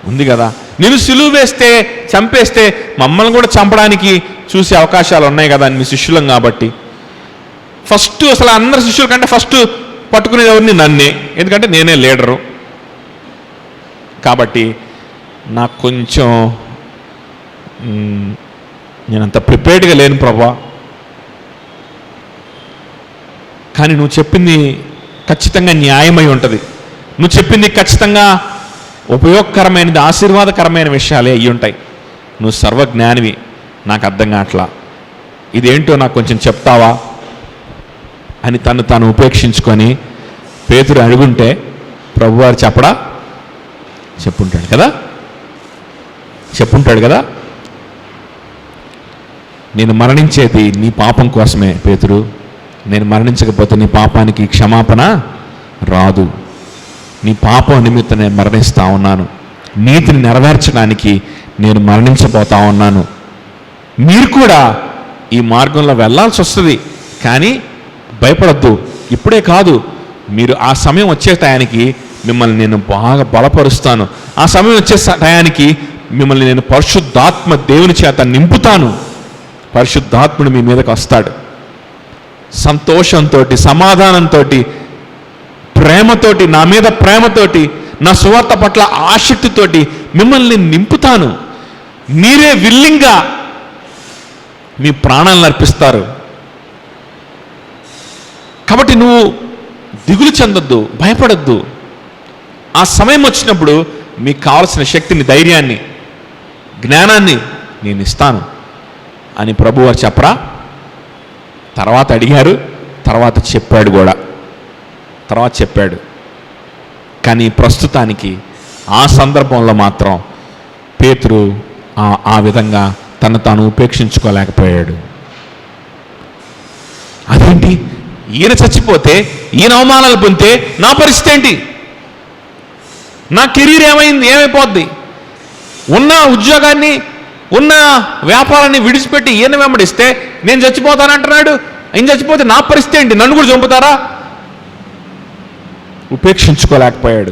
ఉంది కదా. నేను సిలువ వేస్తే చంపేస్తే మమ్మల్ని కూడా చంపడానికి చూసే అవకాశాలు ఉన్నాయి కదా మీ శిష్యులం కాబట్టి ఫస్ట్ అసలు అందరి శిష్యుల కంటే ఫస్ట్ పట్టుకునేది ఎవరిని? నన్నే. ఎందుకంటే నేనే లీడరు. కాబట్టి నాకు కొంచెం నేనంత ప్రిపేర్డ్గా లేను ప్రభా, కానీ నువ్వు చెప్పింది ఖచ్చితంగా న్యాయమై ఉంటుంది, నువ్వు చెప్పింది ఖచ్చితంగా ఉపయోగకరమైనది, ఆశీర్వాదకరమైన విషయాలే అయ్యి ఉంటాయి. నువ్వు సర్వజ్ఞానివి, నాకు అర్థం కావట్లా, ఇదేంటో నాకు కొంచెం చెప్తావా అని తను తాను ఉపేక్షించుకొని పేతురు అడుగుంటే ప్రభువారు చెప్పడా? చెప్పుంటాడు కదా. నేను మరణించేది నీ పాపం కోసమే పేతురు, నేను మరణించకపోతే నీ పాపానికి క్షమాపణ రాదు. నీ పాపం నిమిత్తం నేను మరణిస్తూ ఉన్నాను, నీతిని నెరవేర్చడానికి నేను మరణించబోతా ఉన్నాను. మీరు కూడా ఈ మార్గంలో వెళ్ళాల్సి వస్తుంది, కానీ భయపడద్దు. ఇప్పుడే కాదు, మీరు ఆ సమయం వచ్చే టయానికి మిమ్మల్ని నేను బాగా బలపరుస్తాను. ఆ సమయం వచ్చే టయానికి మిమ్మల్ని నేను పరిశుద్ధాత్మ దేవుని చేత నింపుతాను. పరిశుద్ధాత్ముడు మీ మీదకి వస్తాడు. సంతోషంతో, సమాధానంతో, ప్రేమతోటి, నా మీద ప్రేమతోటి, నా సువార్త పట్ల ఆసక్తితోటి మిమ్మల్ని నింపుతాను. మీరే విల్లింగ్గా మీ ప్రాణాలను అర్పిస్తారు. కాబట్టి నువ్వు దిగులు చెందొద్దు, భయపడొద్దు. ఆ సమయం వచ్చినప్పుడు మీకు కావలసిన శక్తిని, ధైర్యాన్ని, జ్ఞానాన్ని నేను ఇస్తాను అని ప్రభువారు చెప్పరా? తర్వాత అడిగారు, తర్వాత చెప్పాడు కూడా, కానీ ప్రస్తుతానికి ఆ సందర్భంలో మాత్రం పేతురు ఆ విధంగా తను తాను ఉపేక్షించుకోలేకపోయాడు. అదేంటి, ఈయన చచ్చిపోతే, ఈయన అవమానాలు పొందితే నా పరిస్థితి ఏంటి? నా కెరీర్ ఏమైపోద్ది? ఉన్న ఉద్యోగాన్ని, ఉన్న వ్యాపారాన్ని విడిచిపెట్టి ఈయన వెంబడిస్తే నేను చచ్చిపోతానంటున్నాడు. ఆయన చచ్చిపోతే నా పరిస్థితి ఏంటి? నన్ను కూడా చంపుతారా? ఉపేక్షించుకోలేకపోయాడు.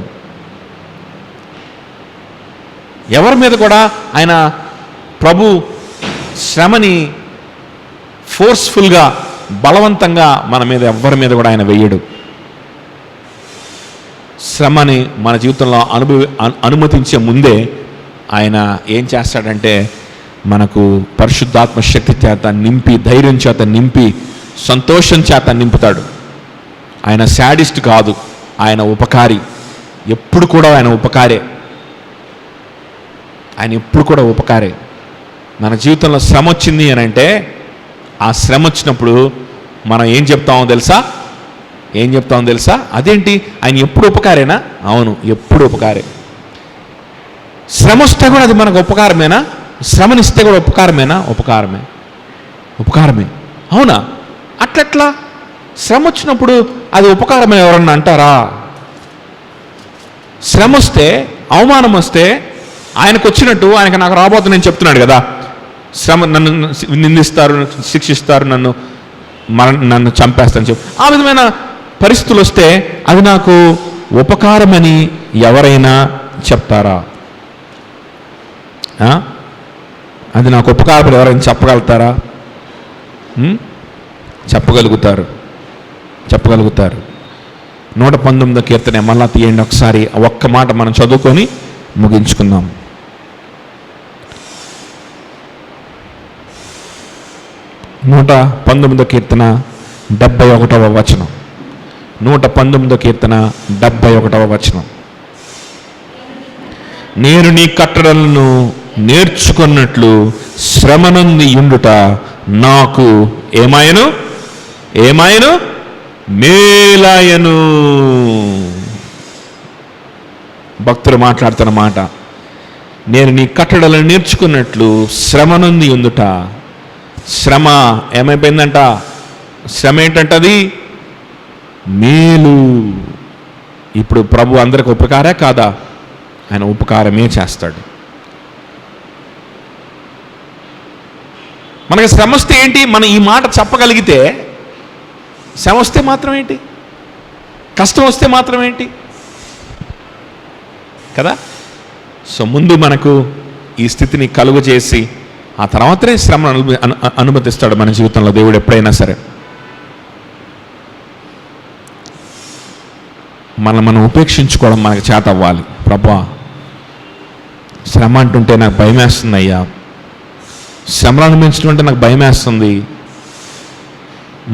ఎవరి మీద కూడా ఆయన ప్రభు శ్రమని ఫోర్స్ఫుల్గా, బలవంతంగా మన మీద ఎవ్వరి మీద కూడా ఆయన వెయ్యడు. శ్రమని మన జీవితంలో అనుమతించే ముందే ఆయన ఏం చేస్తాడంటే మనకు పరిశుద్ధాత్మ శక్తి చేత నింపి, ధైర్యం చేత నింపి, సంతోషం చేత నింపుతాడు. ఆయన శాడిస్ట్ కాదు, ఆయన ఉపకారి. ఎప్పుడు కూడా ఆయన ఉపకారే. మన జీవితంలో శ్రమ వచ్చింది అని అంటే, ఆ శ్రమ వచ్చినప్పుడు మనం ఏం చెప్తామో తెలుసా? అదేంటి, ఆయన ఎప్పుడు ఉపకారేనా? అవును, ఎప్పుడు ఉపకారే. శ్రమ వస్తే కూడా అది మనకు ఉపకారమేనా? శ్రమనిస్తే కూడా ఉపకారమేనా? ఉపకారమే. అవునా? అట్లట్లా శ్రమ వచ్చినప్పుడు అది ఉపకారమే ఎవరన్నా అంటారా? శ్రమ వస్తే, అవమానం వస్తే ఆయనకు వచ్చినట్టు ఆయనకు నాకు రాబోతుంది నేను చెప్తున్నాడు కదా, శ్రమ, నన్ను నిందిస్తారు, శిక్షిస్తారు, నన్ను చంపేస్తారని చెప్పి ఆ విధమైన పరిస్థితులు వస్తే అది నాకు ఉపకారమని ఎవరైనా చెప్తారా? అది నాకు ఉపకారం ఎవరైనా చెప్పగలుగుతారా? చెప్పగలుగుతారు. 119వ కీర్తన మళ్ళా తీయండి ఒకసారి. ఒక్క మాట మనం చదువుకొని ముగించుకుందాం. 119వ కీర్తన 71వ వచనం. 119వ కీర్తన 71వ వచనం. నేను నీ కట్టడలను నేర్చుకున్నట్లు శ్రమనంది యుండుట నాకు ఏమాయను మేలాయను. భక్తులు మాట్లాడుతున్న మాట, నేను నీ కట్టడలను నేర్చుకున్నట్లు శ్రమనంది యుండుట. శ్రమ ఏమైపోయిందంట? శ్రమ ఏంటంటది? మేలు. ఇప్పుడు ప్రభు అందరికి ఉపకారే కాదా? ఆయన ఉపకారమే చేస్తాడు. మనకి శ్రమ వస్తే ఏంటి? మనం ఈ మాట చెప్పగలిగితే, శ్రమ వస్తే మాత్రం ఏంటి, కష్టం వస్తే మాత్రం ఏంటి కదా? సో ముందు మనకు ఈ స్థితిని కలుగు చేసి ఆ తర్వాతనే శ్రమను అనుమతిస్తాడు మన జీవితంలో దేవుడు ఎప్పుడైనా సరే. మనం ఉపేక్షించుకోవడం మనకు చేత అవ్వాలి. ప్రభా, శ్రమ అంటుంటే నాకు భయం వేస్తుంది అయ్యా, శ్రమను అనుభవించడం అంటే నాకు భయం వేస్తుంది,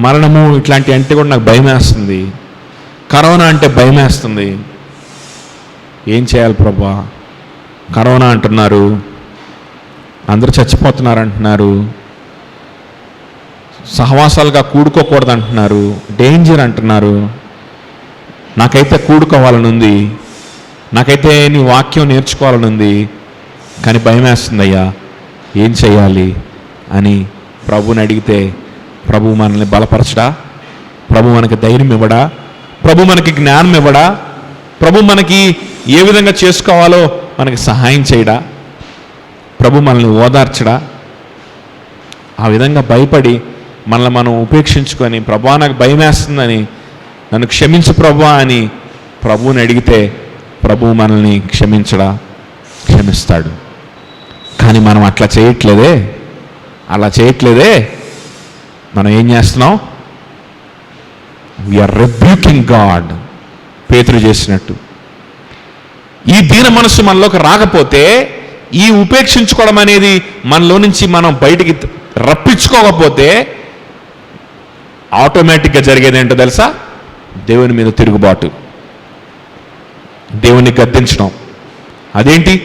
మరణము ఇట్లాంటి అంటే కూడా నాకు భయం వేస్తుంది, కరోనా అంటే భయం వేస్తుంది, ఏం చేయాలి ప్రభా? కరోనా అంటున్నారు, అందరూ చచ్చిపోతున్నారు అంటున్నారు, సహవాసాలుగా కూడుకోకూడదు అంటున్నారు, డేంజర్ అంటున్నారు, నాకైతే కూడుకోవాలని ఉంది, నాకైతే నీ వాక్యం నేర్చుకోవాలని ఉంది, కానీ భయం వేస్తుందయ్యా, ఏం చేయాలి అని ప్రభువుని అడిగితే ప్రభు మనల్ని బలపరచడా? ప్రభు మనకి ధైర్యం ఇవ్వడా? ప్రభు మనకి జ్ఞానం ఇవ్వడా? ప్రభు మనకి ఏ విధంగా చేసుకోవాలో మనకి సహాయం చేయడా? ప్రభు మనల్ని ఓదార్చడా? ఆ విధంగా భయపడి మనల్ని మనం ఉపేక్షించుకొని ప్రభా నాకు భయం వేస్తుందని, నన్ను క్షమించు ప్రభా అని ప్రభువుని అడిగితే ప్రభు మనల్ని క్షమించడా? క్షమిస్తాడు. కానీ మనం అట్లా చేయట్లేదే, అలా చేయట్లేదే. మనం ఏం చేస్తున్నాం? We're rebuking God. పేతురు చేసినట్టు. ఈ దీన మనసు మనలోకి రాకపోతే, ఈ ఉపేక్షించుకోవడం అనేది మనలో నుంచి మనం బయటికి రప్పించుకోకపోతే ఆటోమేటిక్గా జరిగేది ఏంటో తెలుసా? దేవుని మీద తిరుగుబాటు, దేవుని గద్దించడం. అదేంటి?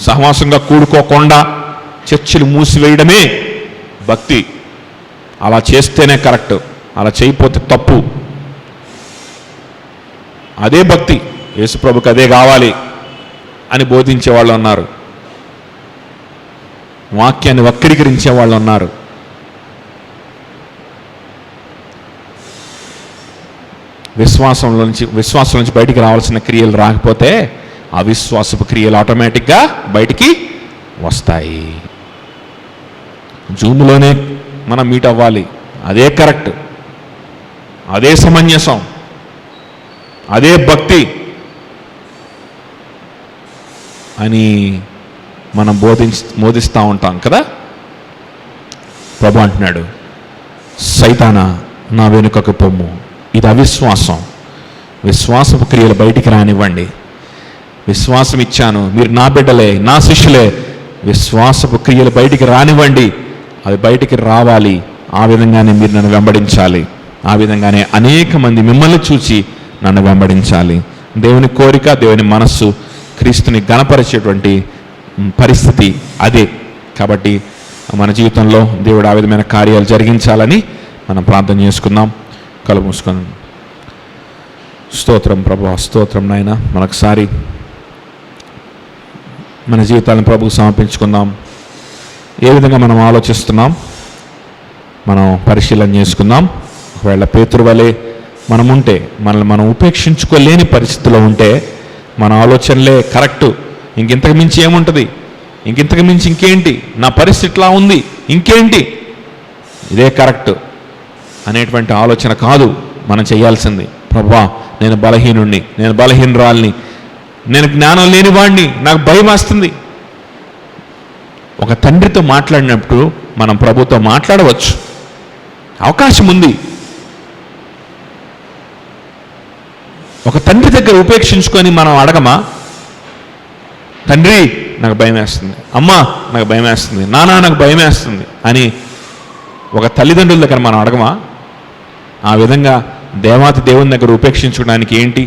సహవాసంగా కూడుకోకుండా చర్చిలు మూసివేయడమే భక్తి. అలా చేస్తేనే కరెక్ట్, అలా చేయకపోతే తప్పు. అదే భక్తి. యేసుప్రభుకి అదే కావాలి అని బోధించే వాళ్ళు ఉన్నారు, వాక్యాన్ని వక్రీకరించే వాళ్ళు ఉన్నారు. విశ్వాసం నుంచి బయటికి రావాల్సిన క్రియలు రాకపోతే అవిశ్వాసపు క్రియలు ఆటోమేటిక్గా బయటికి వస్తాయి. జూమ్లోనే మనం మీట్ అవ్వాలి, అదే కరెక్ట్, అదే సమంజసం, అదే భక్తి అని మనం బోధిస్తూ ఉంటాం కదా. ప్రభు అంటున్నాడు, సైతానా నా వెనుకకు పొమ్ము. ఇది అవిశ్వాసం. విశ్వాసపు క్రియలు బయటికి రానివ్వండి. విశ్వాసం ఇచ్చాను, మీరు నా బిడ్డలే, నా శిష్యులే, విశ్వాసపు క్రియలు బయటికి రానివ్వండి. అవి బయటికి రావాలి. ఆ విధంగానే మీరు నన్ను వెంబడించాలి. ఆ విధంగానే అనేక మంది మిమ్మల్ని చూసి నన్ను వెంబడించాలి. దేవుని కోరిక, దేవుని మనస్సు క్రీస్తుని గణపరిచేటువంటి పరిస్థితి అదే. కాబట్టి మన జీవితంలో దేవుడు ఆ విధమైన కార్యాలు జరిగించాలని మనం ప్రార్థన చేసుకుందాం. కళ్ళు మూసుకొని. స్తోత్రం ప్రభువా, స్తోత్రం నాయన. మనొకసారి మన జీవితాలను ప్రభువుకు సమర్పించుకుందాం. ఏ విధంగా మనం ఆలోచిస్తున్నాం మనం పరిశీలన చేసుకుందాం. ఒకవేళ పేతురు వలె మనం ఉంటే, మనల్ని మనం ఉపేక్షించుకోలేని పరిస్థితిలో ఉంటే, మన ఆలోచనలే కరెక్టు, ఇంకింతకు మించి ఏముంటుంది, ఇంకింతకు మించి ఇంకేంటి, నా పరిస్థితి ఇట్లా ఉంది, ఇంకేంటి, ఇదే కరెక్ట్ అనేటువంటి ఆలోచన కాదు మనం చేయాల్సింది. ప్రభువా, నేను బలహీనుణ్ణి, నేను బలహీనురాల్ని, నేను జ్ఞానం లేనివాడిని, నాకు భయం వస్తుంది. ఒక తండ్రితో మాట్లాడినప్పుడు మనం ప్రభుతో మాట్లాడవచ్చు, అవకాశం ఉంది. ఒక తండ్రి దగ్గర ఉపేక్షించుకొని మనం అడగమా? తండ్రి నాకు భయం వేస్తుంది, అమ్మా నాకు భయం వేస్తుంది, నాన్న నాకు భయం వేస్తుంది అని ఒక తల్లిదండ్రుల దగ్గర మనం అడగమా? ఆ విధంగా దేవాతి దేవుని దగ్గర ఉపేక్షించుకోవడానికి ఏంటి?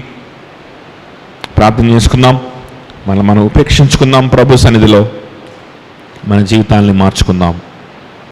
ప్రార్థన చేసుకుందాం. మనం ఉపేక్షించుకుందాం. ప్రభు సన్నిధిలో మన జీవితాన్ని మార్చుకుందాం.